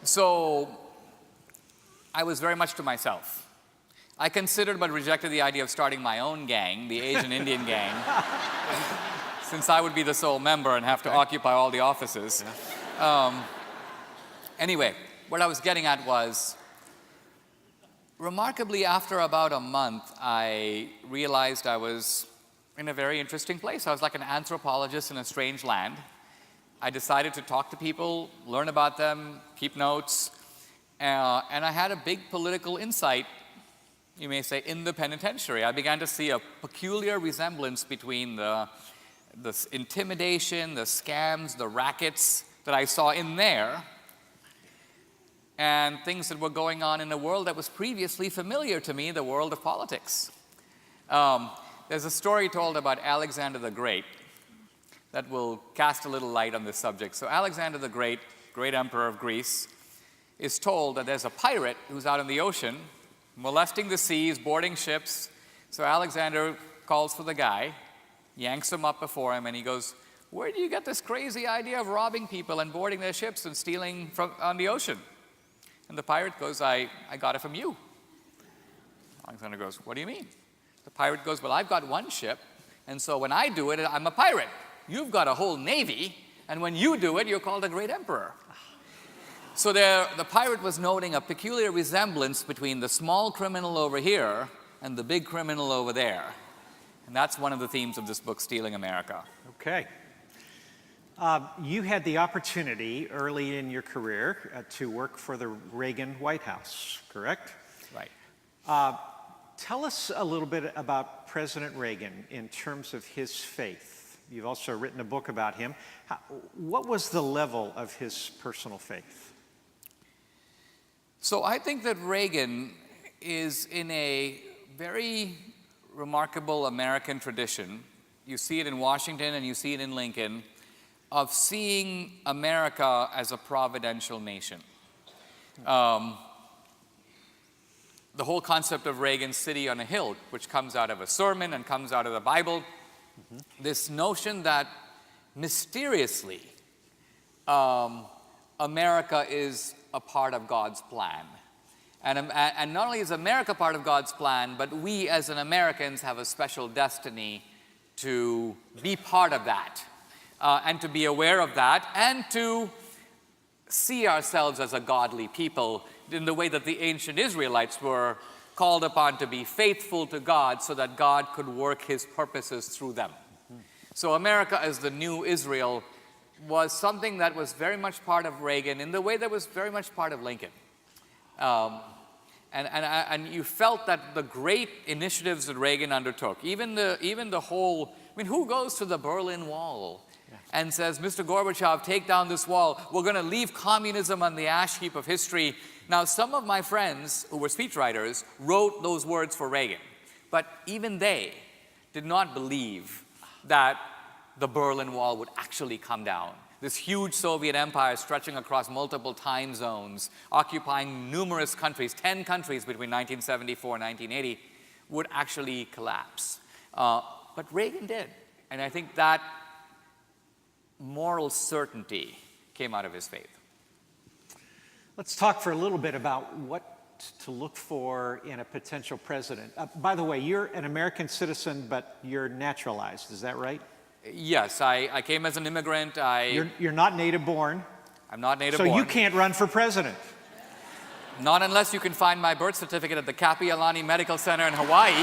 So I was very much to myself. I considered but rejected the idea of starting my own gang, the Asian Indian gang, since I would be the sole member and have to occupy all the offices. Anyway, what I was getting at was, remarkably, after about a month, I realized I was in a very interesting place. I was like an anthropologist in a strange land. I decided to talk to people, learn about them, keep notes, and I had a big political insight, you may say, in the penitentiary. I began to see a peculiar resemblance between the intimidation, the scams, the rackets that I saw in there, and things that were going on in a world that was previously familiar to me, the world of politics. There's a story told about Alexander the Great that will cast a little light on this subject. So Alexander the Great, great emperor of Greece, is told that there's a pirate who's out in the ocean, molesting the seas, boarding ships. So Alexander calls for the guy, yanks him up before him, and he goes, "Where do you get this crazy idea of robbing people and boarding their ships and stealing on the ocean?" And the pirate goes, I got it from you. Alexander goes, "What do you mean?" The pirate goes, "Well, I've got one ship, and so when I do it, I'm a pirate. You've got a whole navy, and when you do it, you're called a great emperor." So the pirate was noting a peculiar resemblance between the small criminal over here and the big criminal over there. And that's one of the themes of this book, Stealing America. Okay. You had the opportunity early in your career to work for the Reagan White House, correct? Right. Tell us a little bit about President Reagan in terms of his faith. You've also written a book about him. What was the level of his personal faith? So I think that Reagan is in a very remarkable American tradition. You see it in Washington and you see it in Lincoln, of seeing America as a providential nation. The whole concept of Reagan's city on a hill, which comes out of a sermon and comes out of the Bible, this notion that mysteriously America is a part of God's plan. And not only is America part of God's plan, but we as Americans have a special destiny to be part of that, and to be aware of that, and to see ourselves as a godly people in the way that the ancient Israelites were called upon to be faithful to God so that God could work his purposes through them. So America as the new Israel was something that was very much part of Reagan in the way that was very much part of Lincoln. And you felt that the great initiatives that Reagan undertook, even the whole, I mean, who goes to the Berlin Wall and says, Mr. Gorbachev, take down this wall. We're going to leave communism on the ash heap of history. Now, some of my friends who were speechwriters wrote those words for Reagan, but even they did not believe that the Berlin Wall would actually come down. This huge Soviet empire stretching across multiple time zones, occupying numerous countries, 10 countries between 1974 and 1980, would actually collapse. But Reagan did. And I think that moral certainty came out of his faith. Let's talk for a little bit about what to look for in a potential president. By the way, you're an American citizen, but you're naturalized, is that right? Yes, I came as an immigrant. You're not native born. I'm not native born. So you can't run for president. Not unless you can find my birth certificate at the Kapi'olani Medical Center in Hawaii.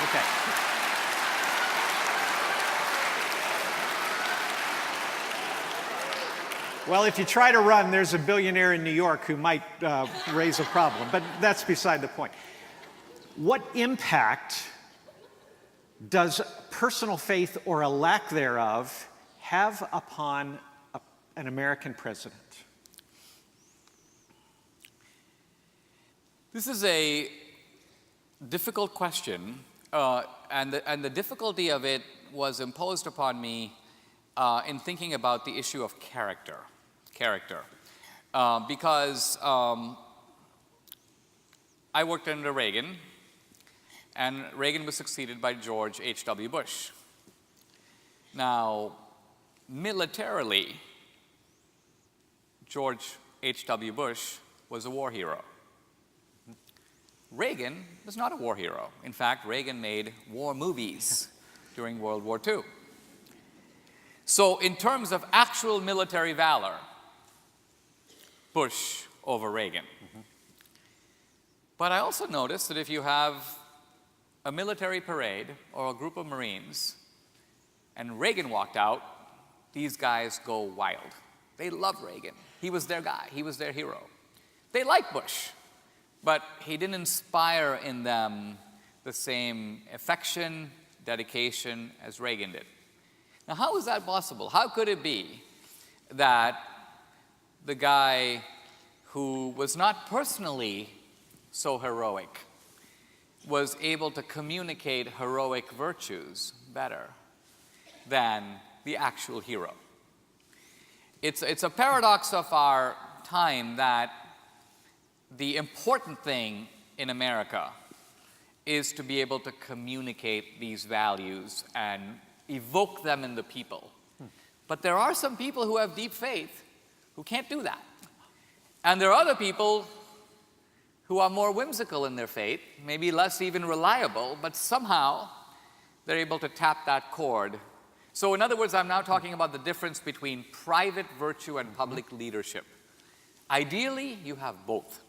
Okay. Well, if you try to run, there's a billionaire in New York who might raise a problem, but that's beside the point. What impact does personal faith or a lack thereof have upon an American president? This is a difficult question, and the difficulty of it was imposed upon me in thinking about the issue of character. Because I worked under Reagan, and Reagan was succeeded by George H.W. Bush. Now, militarily, George H.W. Bush was a war hero. Reagan was not a war hero. In fact, Reagan made war movies during World War II. So in terms of actual military valor, Bush over Reagan. But I also noticed that if you have a military parade or a group of Marines and Reagan walked out, these guys go wild. They love Reagan. He was their guy. He was their hero. They like Bush, but he didn't inspire in them the same affection, dedication as Reagan did. Now, how is that possible? How could it be that the guy who was not personally so heroic was able to communicate heroic virtues better than the actual hero? It's a paradox of our time that the important thing in America is to be able to communicate these values and evoke them in the people. But there are some people who have deep faith who can't do that. And there are other people who are more whimsical in their faith, maybe less even reliable, but somehow they're able to tap that chord. So in other words, I'm now talking about the difference between private virtue and public leadership. Ideally, you have both.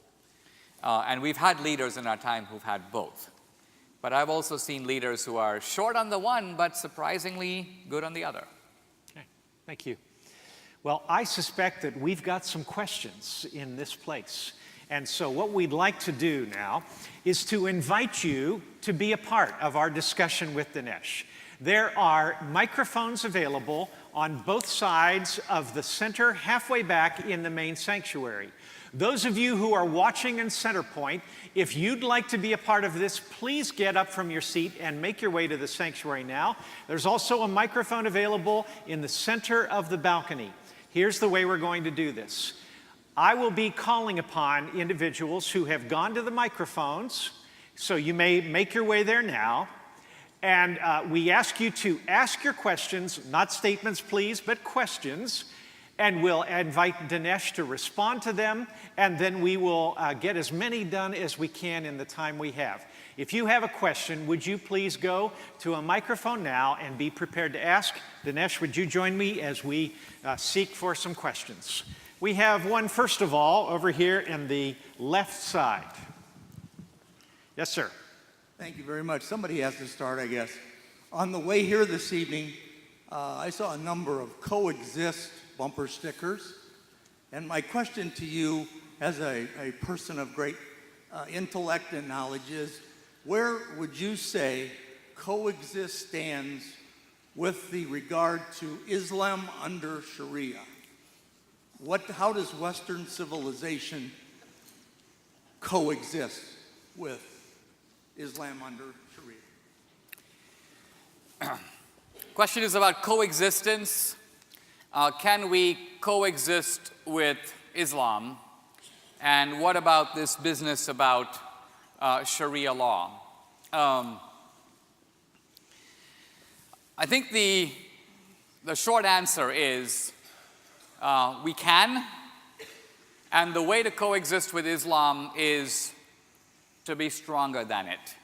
And we've had leaders in our time who've had both. But I've also seen leaders who are short on the one, but surprisingly good on the other. Okay, thank you. Well, I suspect that we've got some questions in this place. And so what we'd like to do now is to invite you to be a part of our discussion with Dinesh. There are microphones available on both sides of the center, halfway back in the main sanctuary. Those of you who are watching in Center Point, if you'd like to be a part of this, please get up from your seat and make your way to the sanctuary now. There's also a microphone available in the center of the balcony. Here's the way we're going to do this. I will be calling upon individuals who have gone to the microphones, so you may make your way there now. And we ask you to ask your questions, not statements, please, but questions. And we'll invite Dinesh to respond to them, and then we will get as many done as we can in the time we have. If you have a question, would you please go to a microphone now and be prepared to ask? Dinesh, would you join me as we seek for some questions? We have one, first of all, over here in the left side. Yes, sir. Thank you very much. Somebody has to start, I guess. On the way here this evening, I saw a number of coexist bumper stickers. And my question to you as a person of great intellect and knowledge is, where would you say coexist stands with the regard to Islam under Sharia. How does Western civilization coexist with Islam under Sharia? Question is about coexistence. Can we coexist with Islam? And what about this business about Sharia law? I think the short answer is we can, and the way to coexist with Islam is to be stronger than it.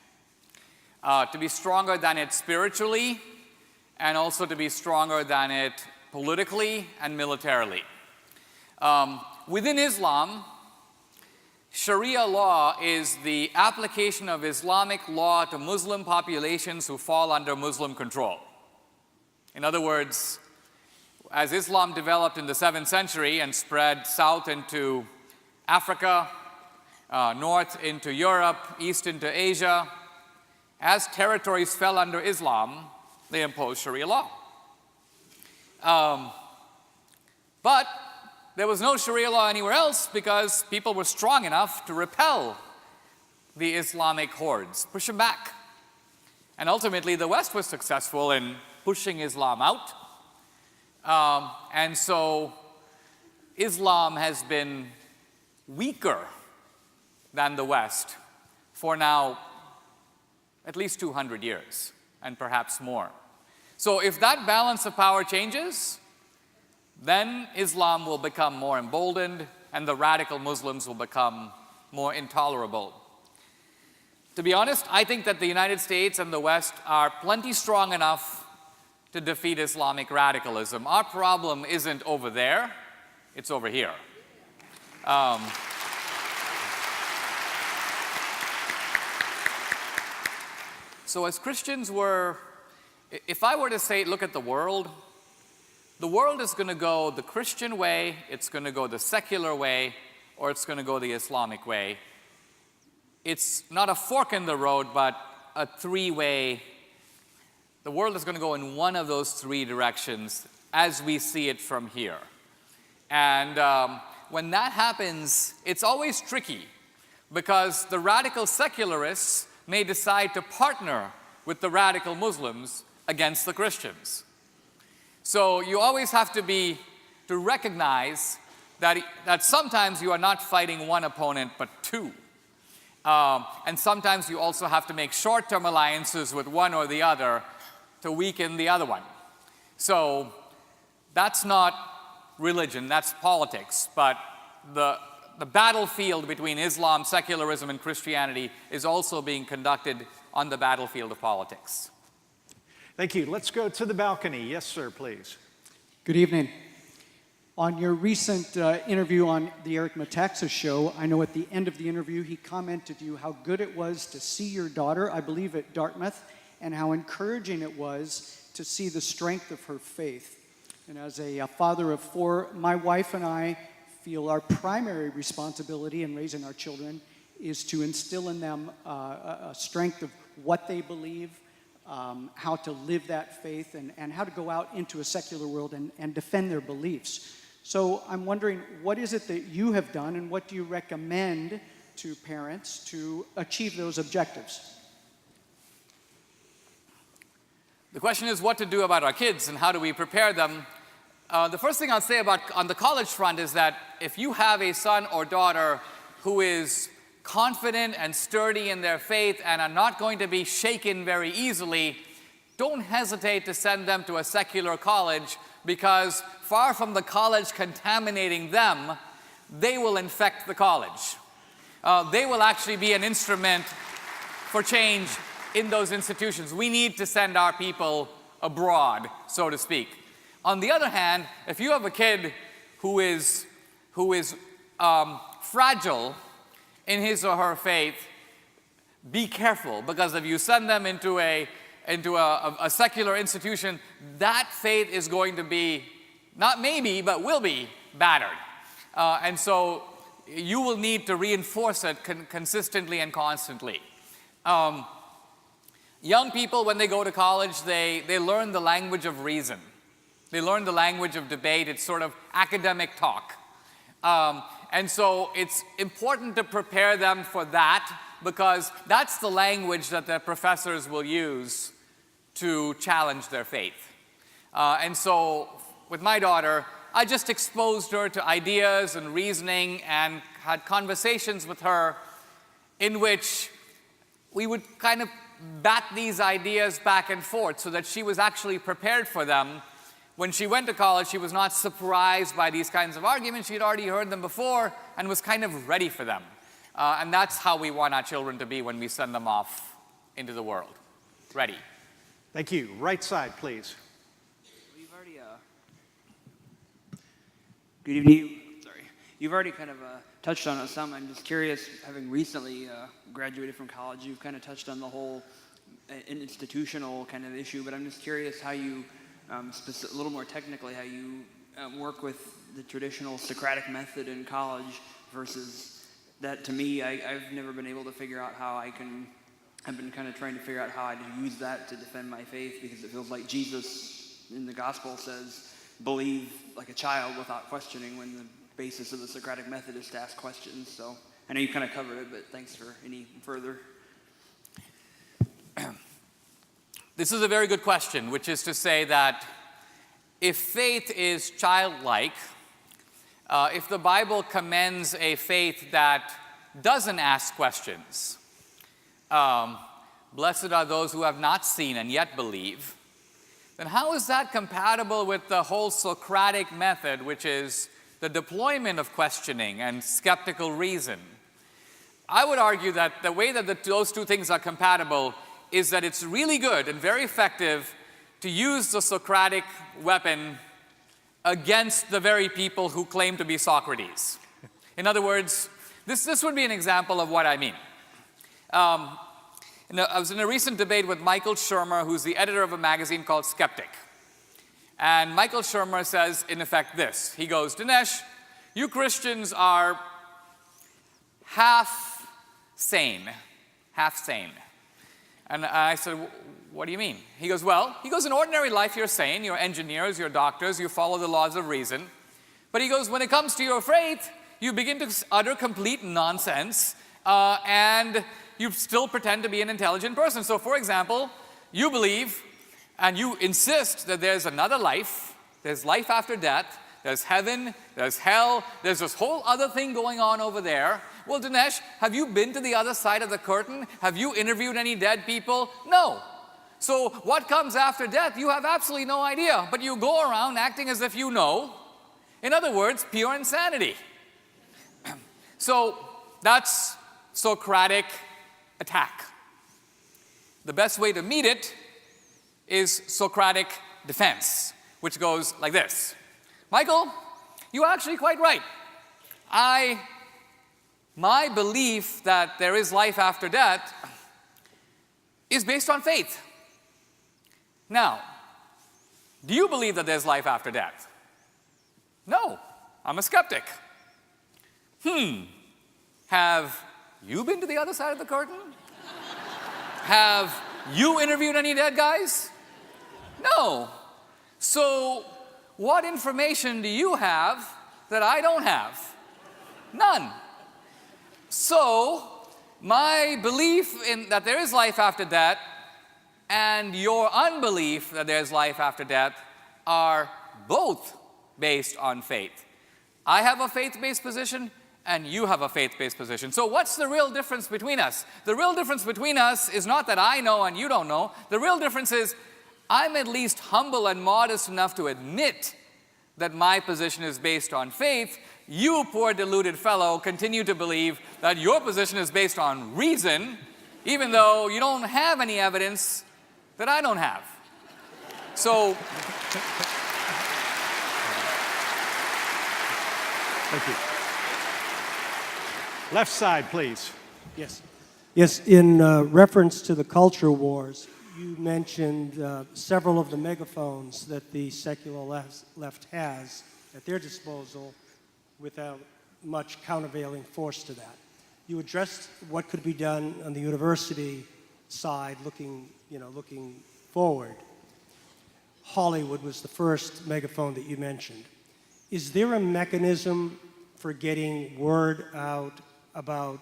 To be stronger than it spiritually, and also to be stronger than it politically and militarily. Within Islam, Sharia law is the application of Islamic law to Muslim populations who fall under Muslim control. In other words, as Islam developed in the 7th century and spread south into Africa, north into Europe, east into Asia, as territories fell under Islam, they imposed Sharia law. But there was no Sharia law anywhere else because people were strong enough to repel the Islamic hordes, push them back. And ultimately, the West was successful in pushing Islam out. And so Islam has been weaker than the West for now at least 200 years, and perhaps more. So if that balance of power changes, then Islam will become more emboldened and the radical Muslims will become more intolerable. To be honest, I think that the United States and the West are plenty strong enough to defeat Islamic radicalism. Our problem isn't over there, it's over here. So as Christians, if I were to say, look at the world is going to go the Christian way, it's going to go the secular way, or it's going to go the Islamic way. It's not a fork in the road, but a three-way. The world is going to go in one of those three directions as we see it from here. And when that happens, it's always tricky because the radical secularists may decide to partner with the radical Muslims against the Christians. So you always have to recognize that sometimes you are not fighting one opponent, but two. And sometimes you also have to make short-term alliances with one or the other to weaken the other one. So that's not religion, that's politics. But the battlefield between Islam, secularism, and Christianity is also being conducted on the battlefield of politics. Thank you. Let's go to the balcony. Yes, sir, please. Good evening. On your recent interview on the Eric Metaxas show, I know at the end of the interview he commented to you how good it was to see your daughter, I believe at Dartmouth, and how encouraging it was to see the strength of her faith. And as a father of four, my wife and I feel our primary responsibility in raising our children is to instill in them a strength of what they believe, how to live that faith, and how to go out into a secular world and defend their beliefs. So I'm wondering, what is it that you have done, and what do you recommend to parents to achieve those objectives? The question is what to do about our kids and how do we prepare them. The first thing I'll say about on the college front is that if you have a son or daughter who is confident and sturdy in their faith and are not going to be shaken very easily, don't hesitate to send them to a secular college, because far from the college contaminating them, they will infect the college. They will actually be an instrument for change in those institutions. We need to send our people abroad, so to speak. On the other hand, if you have a kid who is fragile in his or her faith, be careful, because if you send them into a secular institution, that faith is going to be, not maybe, but will be battered. And so you will need to reinforce it consistently and constantly. Young people, when they go to college, they learn the language of reason. They learn the language of debate. It's sort of academic talk. And so it's important to prepare them for that, because that's the language that their professors will use to challenge their faith. And so with my daughter, I just exposed her to ideas and reasoning and had conversations with her in which we would kind of bat these ideas back and forth so that she was actually prepared for them. When she went to college, she was not surprised by these kinds of arguments. She had already heard them before and was kind of ready for them. And that's how we want our children to be when we send them off into the world. Ready. Thank you. Right side, please. You've already, good evening. Sorry. You've already kind of touched on it some. I'm just curious, having recently graduated from college, you've kind of touched on the whole institutional kind of issue, but I'm just curious how you, a little more technically, how you work with the traditional Socratic method in college versus that. To me, I've never been able to figure out how I've been kind of trying to figure out how to use that to defend my faith, because it feels like Jesus in the gospel says, believe like a child without questioning, when the basis of the Socratic method is to ask questions. So I know you kind of covered it, but thanks for any further. This is a very good question, which is to say that if faith is childlike, if the Bible commends a faith that doesn't ask questions, blessed are those who have not seen and yet believe, then how is that compatible with the whole Socratic method, which is the deployment of questioning and skeptical reason? I would argue that the way that those two things are compatible is that it's really good and very effective to use the Socratic weapon against the very people who claim to be Socrates. In other words, this would be an example of what I mean. I was in a recent debate with Michael Shermer, who's the editor of a magazine called Skeptic. And Michael Shermer says, in effect, this. He goes, Dinesh, you Christians are half sane. And I said, what do you mean? He goes, in ordinary life you're sane, you're engineers, you're doctors, you follow the laws of reason. But he goes, when it comes to your faith, you begin to utter complete nonsense, and you still pretend to be an intelligent person. So for example, you believe and you insist that there's another life, there's life after death, there's heaven, there's hell, there's this whole other thing going on over there. Well, Dinesh, have you been to the other side of the curtain? Have you interviewed any dead people? No. So what comes after death, you have absolutely no idea, but you go around acting as if you know. In other words, pure insanity. So that's Socratic attack. The best way to meet it is Socratic defense, which goes like this. Michael, you're actually quite right. My belief that there is life after death is based on faith. Now, do you believe that there's life after death? No, I'm a skeptic. Have you been to the other side of the curtain? Have you interviewed any dead guys? No. So, what information do you have that I don't have? None. So, my belief in that there is life after death and your unbelief that there's life after death are both based on faith. I have a faith-based position and you have a faith-based position. So what's the real difference between us? The real difference between us is not that I know and you don't know. The real difference is I'm at least humble and modest enough to admit that my position is based on faith. You, poor deluded fellow, continue to believe that your position is based on reason, even though you don't have any evidence that I don't have. So, Thank you. Left side, please. Yes. Yes, in reference to the culture wars, you mentioned several of the megaphones that the secular left has at their disposal without much countervailing force to that. You addressed what could be done on the university side, looking forward, Hollywood was the first megaphone that you mentioned. Is there a mechanism for getting word out about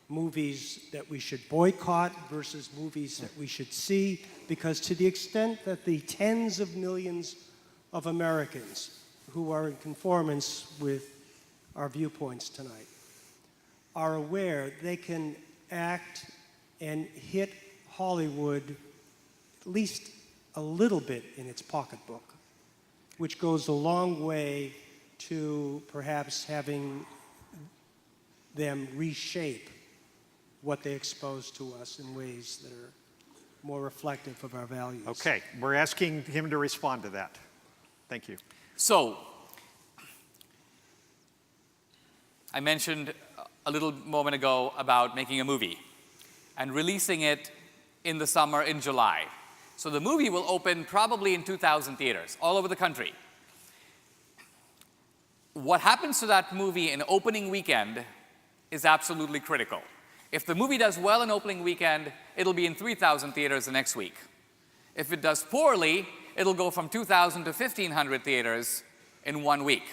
movies that we should boycott versus movies that we should see? Because to the extent that the tens of millions of Americans who are in conformance with our viewpoints tonight are aware, they can act and hit Hollywood at least a little bit in its pocketbook, which goes a long way to perhaps having them reshape what they expose to us in ways that are more reflective of our values. Okay, we're asking him to respond to that. Thank you. So, I mentioned a little moment ago about making a movie and releasing it in the summer in July. So the movie will open probably in 2,000 theaters all over the country. What happens to that movie in opening weekend is absolutely critical. If the movie does well in opening weekend, it'll be in 3,000 theaters the next week. If it does poorly, it'll go from 2,000 to 1,500 theaters in 1 week.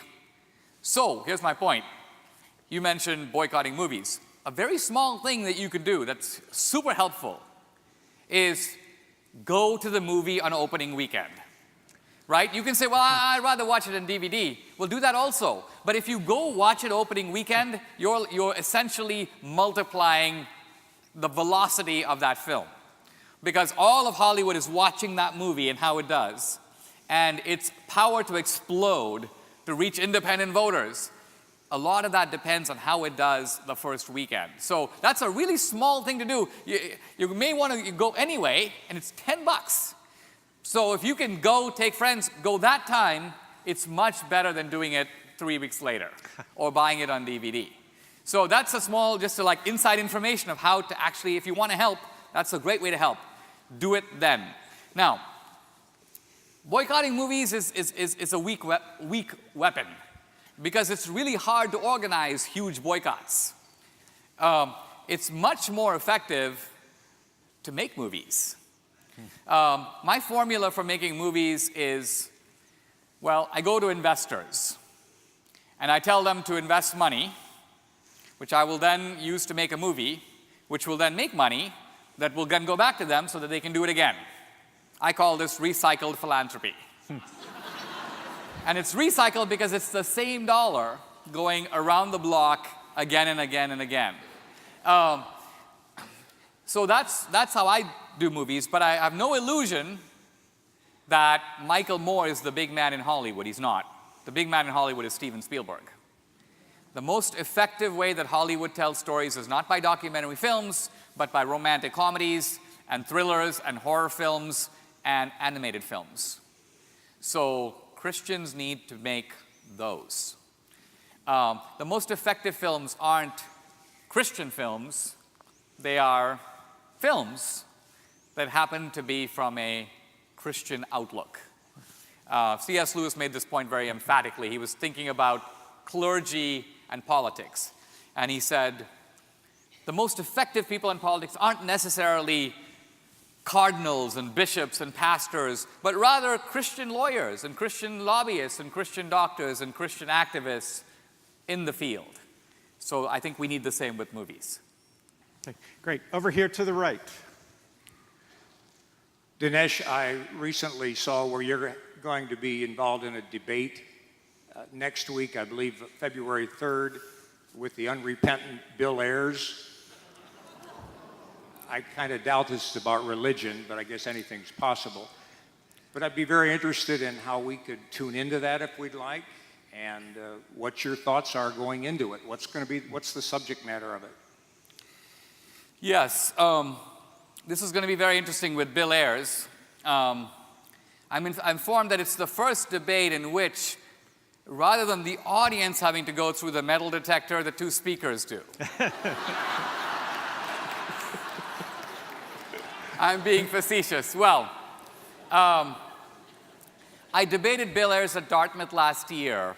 So, here's my point. You mentioned boycotting movies. A very small thing that you could do that's super helpful is go to the movie on opening weekend. Right? You can say, well, I'd rather watch it on DVD. Well, do that also. But if you go watch it opening weekend, you're essentially multiplying the velocity of that film. Because all of Hollywood is watching that movie and how it does. And its power to explode, to reach independent voters, a lot of that depends on how it does the first weekend. So that's a really small thing to do. You may want to go anyway, and it's $10. So if you can go, take friends, go that time, it's much better than doing it 3 weeks later or buying it on DVD. So that's a small, just like inside information of how to actually, if you want to help, that's a great way to help. Do it then. Now, boycotting movies is a weak weapon because it's really hard to organize huge boycotts. It's much more effective to make movies. My formula for making movies is, well, I go to investors and I tell them to invest money, which I will then use to make a movie, which will then make money that will then go back to them so that they can do it again. I call this recycled philanthropy. And it's recycled because it's the same dollar going around the block again and again and again. So that's how I do movies, but I have no illusion that Michael Moore is the big man in Hollywood. He's not. The big man in Hollywood is Steven Spielberg. The most effective way that Hollywood tells stories is not by documentary films, but by romantic comedies and thrillers and horror films and animated films. So Christians need to make those. The most effective films aren't Christian films. They are films that happen to be from a Christian outlook. C.S. Lewis made this point very emphatically. He was thinking about clergy and politics. And he said, the most effective people in politics aren't necessarily cardinals and bishops and pastors, but rather Christian lawyers and Christian lobbyists and Christian doctors and Christian activists in the field. So I think we need the same with movies. Okay, great. Over here to the right. Dinesh, I recently saw where you're going to be involved in a debate next week, I believe February 3rd, with the unrepentant Bill Ayers. I kind of doubt this is about religion, but I guess anything's possible. But I'd be very interested in how we could tune into that if we'd like, and what your thoughts are going into it. What's the subject matter of it? Yes, this is going to be very interesting with Bill Ayers. I'm informed that it's the first debate in which, rather than the audience having to go through the metal detector, the two speakers do. I'm being facetious. Well, I debated Bill Ayers at Dartmouth last year,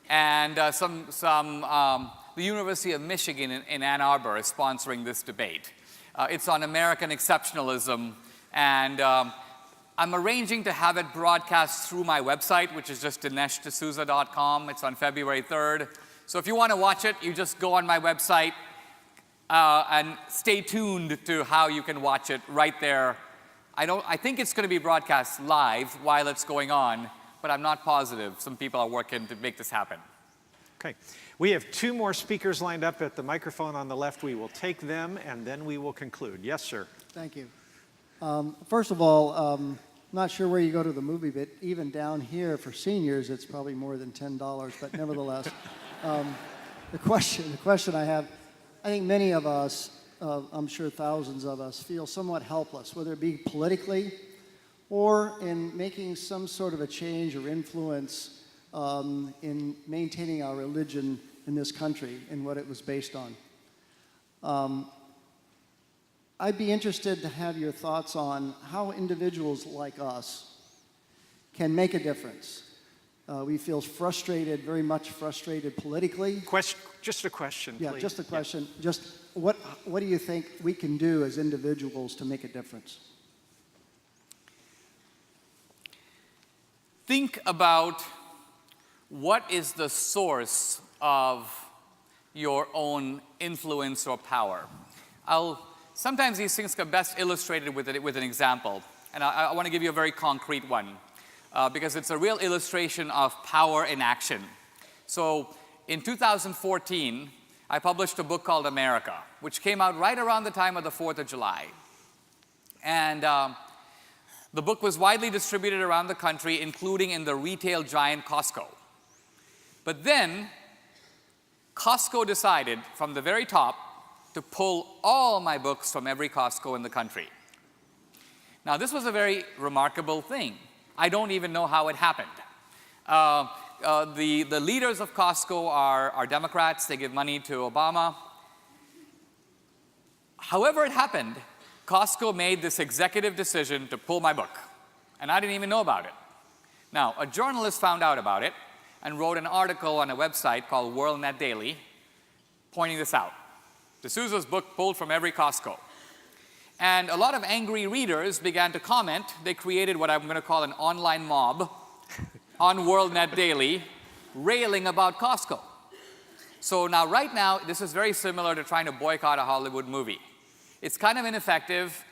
and the University of Michigan in Ann Arbor is sponsoring this debate. It's on American exceptionalism, and I'm arranging to have it broadcast through my website, which is just dineshsouza.com. It's on February 3rd. So if you want to watch it, you just go on my website and stay tuned to how you can watch it right there. I think it's going to be broadcast live while it's going on, but I'm not positive. Some people are working to make this happen. Okay. We have 2 more speakers lined up at the microphone on the left. We will take them, and then we will conclude. Yes, sir. Thank you. First of all, I'm not sure where you go to the movie, but even down here for seniors, it's probably more than $10. But nevertheless, the question I have, I think many of us, I'm sure thousands of us, feel somewhat helpless, whether it be politically or in making some sort of a change or influence in maintaining our religion in this country and what it was based on. I'd be interested to have your thoughts on how individuals like us can make a difference. We feel frustrated, very much frustrated politically. Just a question, Yeah, please. just a question. Just what do you think we can do as individuals to make a difference? Think about what is the source of your own influence or power. Sometimes these things are best illustrated with an example, and I want to give you a very concrete one because it's a real illustration of power in action. So in 2014, I published a book called America, which came out right around the time of the 4th of July. And the book was widely distributed around the country, including in the retail giant Costco. But then, Costco decided from the very top to pull all my books from every Costco in the country. Now, this was a very remarkable thing. I don't even know how it happened. The leaders of Costco are Democrats. They give money to Obama. However it happened, Costco made this executive decision to pull my book, and I didn't even know about it. Now, a journalist found out about it and wrote an article on a website called World Net Daily pointing this out. Souza's book pulled from every Costco. And a lot of angry readers began to comment. They created what I'm going to call an online mob on World Net Daily, railing about Costco. So now, right now, this is very similar to trying to boycott a Hollywood movie. It's kind of ineffective,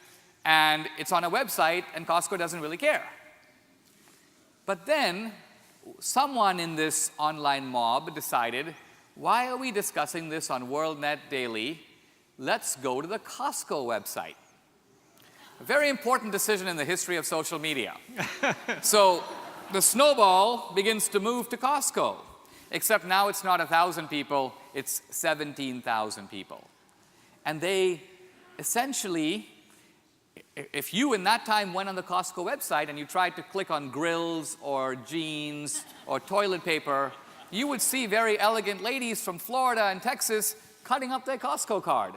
and it's on a website, and Costco doesn't really care. But then, someone in this online mob decided, why are we discussing this on World Net Daily? Let's go to the Costco website. A very important decision in the history of social media. So the snowball begins to move to Costco, except now it's not 1,000 people, it's 17,000 people. And they essentially, if you in that time went on the Costco website and you tried to click on grills or jeans or toilet paper, you would see very elegant ladies from Florida and Texas cutting up their Costco card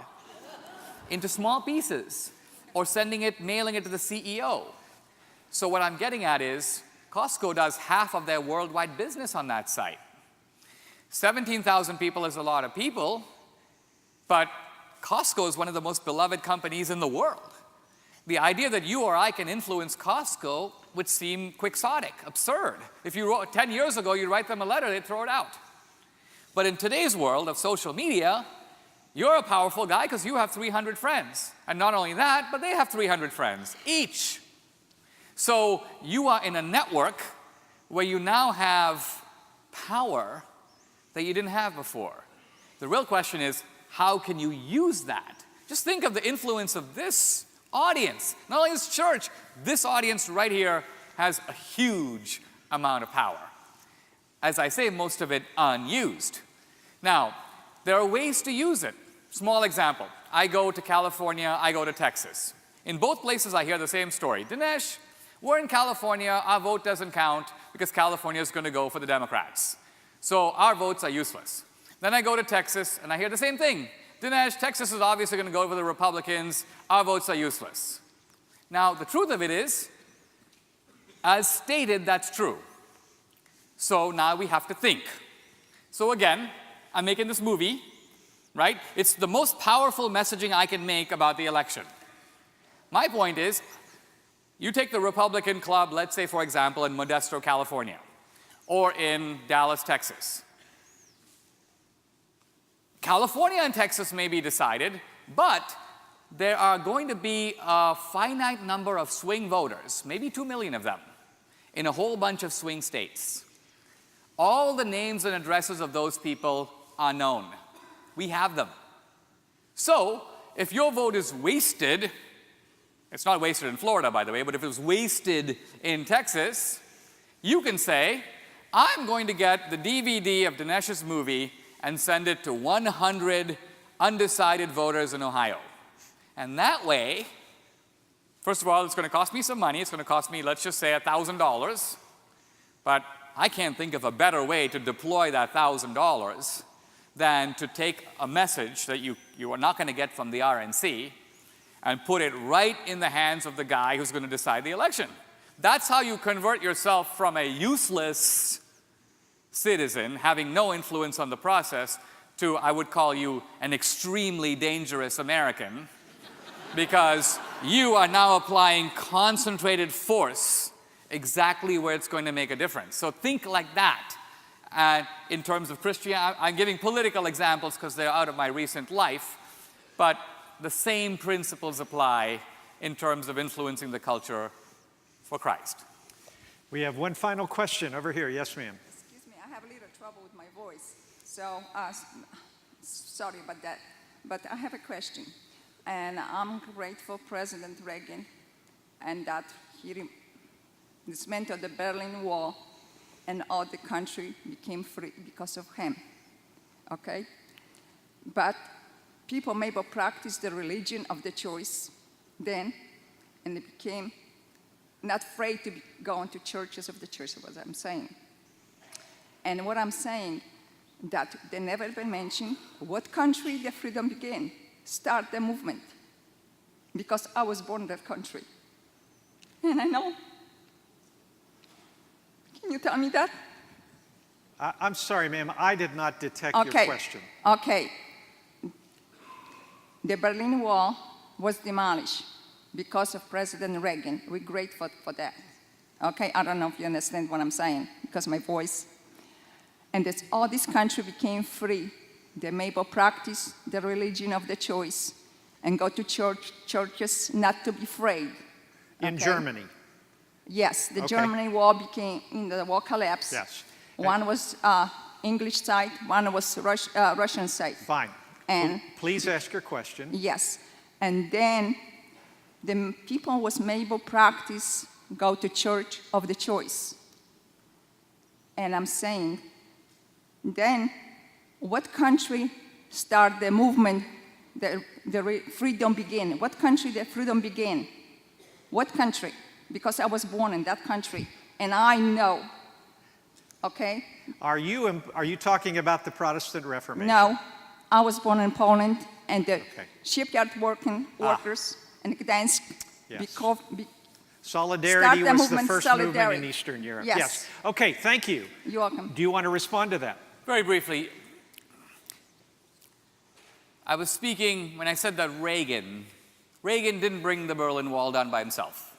into small pieces or mailing it to the CEO. So what I'm getting at is Costco does half of their worldwide business on that site. 17,000 people is a lot of people, but Costco is one of the most beloved companies in the world. The idea that you or I can influence Costco would seem quixotic, absurd. If you wrote 10 years ago, you'd write them a letter, they'd throw it out. But in today's world of social media, you're a powerful guy because you have 300 friends. And not only that, but they have 300 friends each. So you are in a network where you now have power that you didn't have before. The real question is, how can you use that? Just think of the influence of this audience. Not only this church, this audience right here has a huge amount of power. As I say, most of it unused. Now, there are ways to use it. Small example. I go to California, I go to Texas. In both places, I hear the same story. Dinesh, we're in California, our vote doesn't count because California is going to go for the Democrats. So our votes are useless. Then I go to Texas, and I hear the same thing. Dinesh, Texas is obviously going to go for the Republicans. Our votes are useless. Now, the truth of it is, as stated, that's true. So now we have to think. So again, I'm making this movie. right? It's the most powerful messaging I can make about the election. My point is, you take the Republican club, let's say, for example, in Modesto, California, or in Dallas, Texas. California and Texas may be decided, but there are going to be a finite number of swing voters, maybe 2 million of them, in a whole bunch of swing states. All the names and addresses of those people are known. We have them. So, if your vote is wasted, it's not wasted in Florida, by the way, but if it was wasted in Texas, you can say, I'm going to get the DVD of Dinesh's movie and send it to 100 undecided voters in Ohio. And that way, first of all, it's going to cost me some money. It's going to cost me, let's just say, $1,000. But I can't think of a better way to deploy that $1,000 than to take a message that you are not going to get from the RNC and put it right in the hands of the guy who's going to decide the election. That's how you convert yourself from a useless citizen, having no influence on the process, to, I would call you, an extremely dangerous American, because you are now applying concentrated force exactly where it's going to make a difference. So think like that. In terms of Christianity, I'm giving political examples because they're out of my recent life, but the same principles apply in terms of influencing the culture for Christ. We have one final question over here. Yes, ma'am. Excuse me, I have a little trouble with my voice, so sorry about that. But I have a question, and I'm grateful President Reagan and that he dismantled the Berlin Wall and all the country became free because of him, okay? But people maybe practiced the religion of the choice then, and they became not afraid to go into churches of the church, is what I'm saying. And what I'm saying, that they never even mentioned what country the freedom began, start the movement, because I was born in that country. And I know. Can you tell me that? I'm sorry, ma'am. I did not detect your question. Okay. The Berlin Wall was demolished because of President Reagan. We're grateful for that. Okay, I don't know if you understand what I'm saying, because my voice. And all this country became free. They may practice the religion of the choice and go to churches not to be afraid. In Germany? Yes, the Okay. Germany wall the wall collapsed. Yes. One was English side, one was Russian side. Fine. And please ask your question. yes, and then the people was able to practice, go to church of the choice. And I'm saying, then what country start the movement, the freedom begin? What country the freedom began? What country? Because I was born in that country, and I know, okay? Are you talking about the Protestant Reformation? No, I was born in Poland, and the shipyard workers in Gdańsk, Yes. Start Solidarity the was movement, the first solidarity. movement in Eastern Europe. Yes. Okay, thank you. You're welcome. Do you want to respond to that? Very briefly, I was speaking when I said that Reagan didn't bring the Berlin Wall down by himself.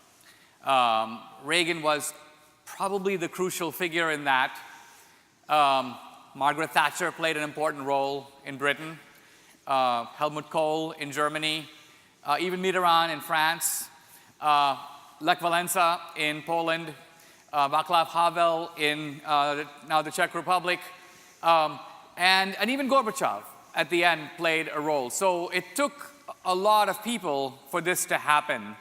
Reagan was probably the crucial figure in that. Margaret Thatcher played an important role in Britain. Helmut Kohl in Germany. Even Mitterrand in France. Lech Walesa in Poland. Václav Havel in now the Czech Republic. And even Gorbachev at the end played a role. So it took a lot of people for this to happen.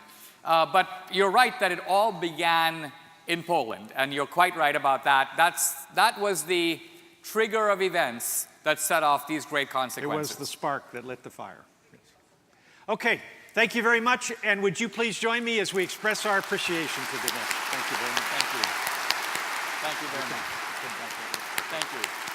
But you're right that it all began in Poland, and you're quite right about that. That was the trigger of events that set off these great consequences. It was the spark that lit the fire. Yes. Okay, thank you very much, and would you please join me as we express our appreciation to Dinesh? Thank you very much. Thank you. Thank you very much. Thank you.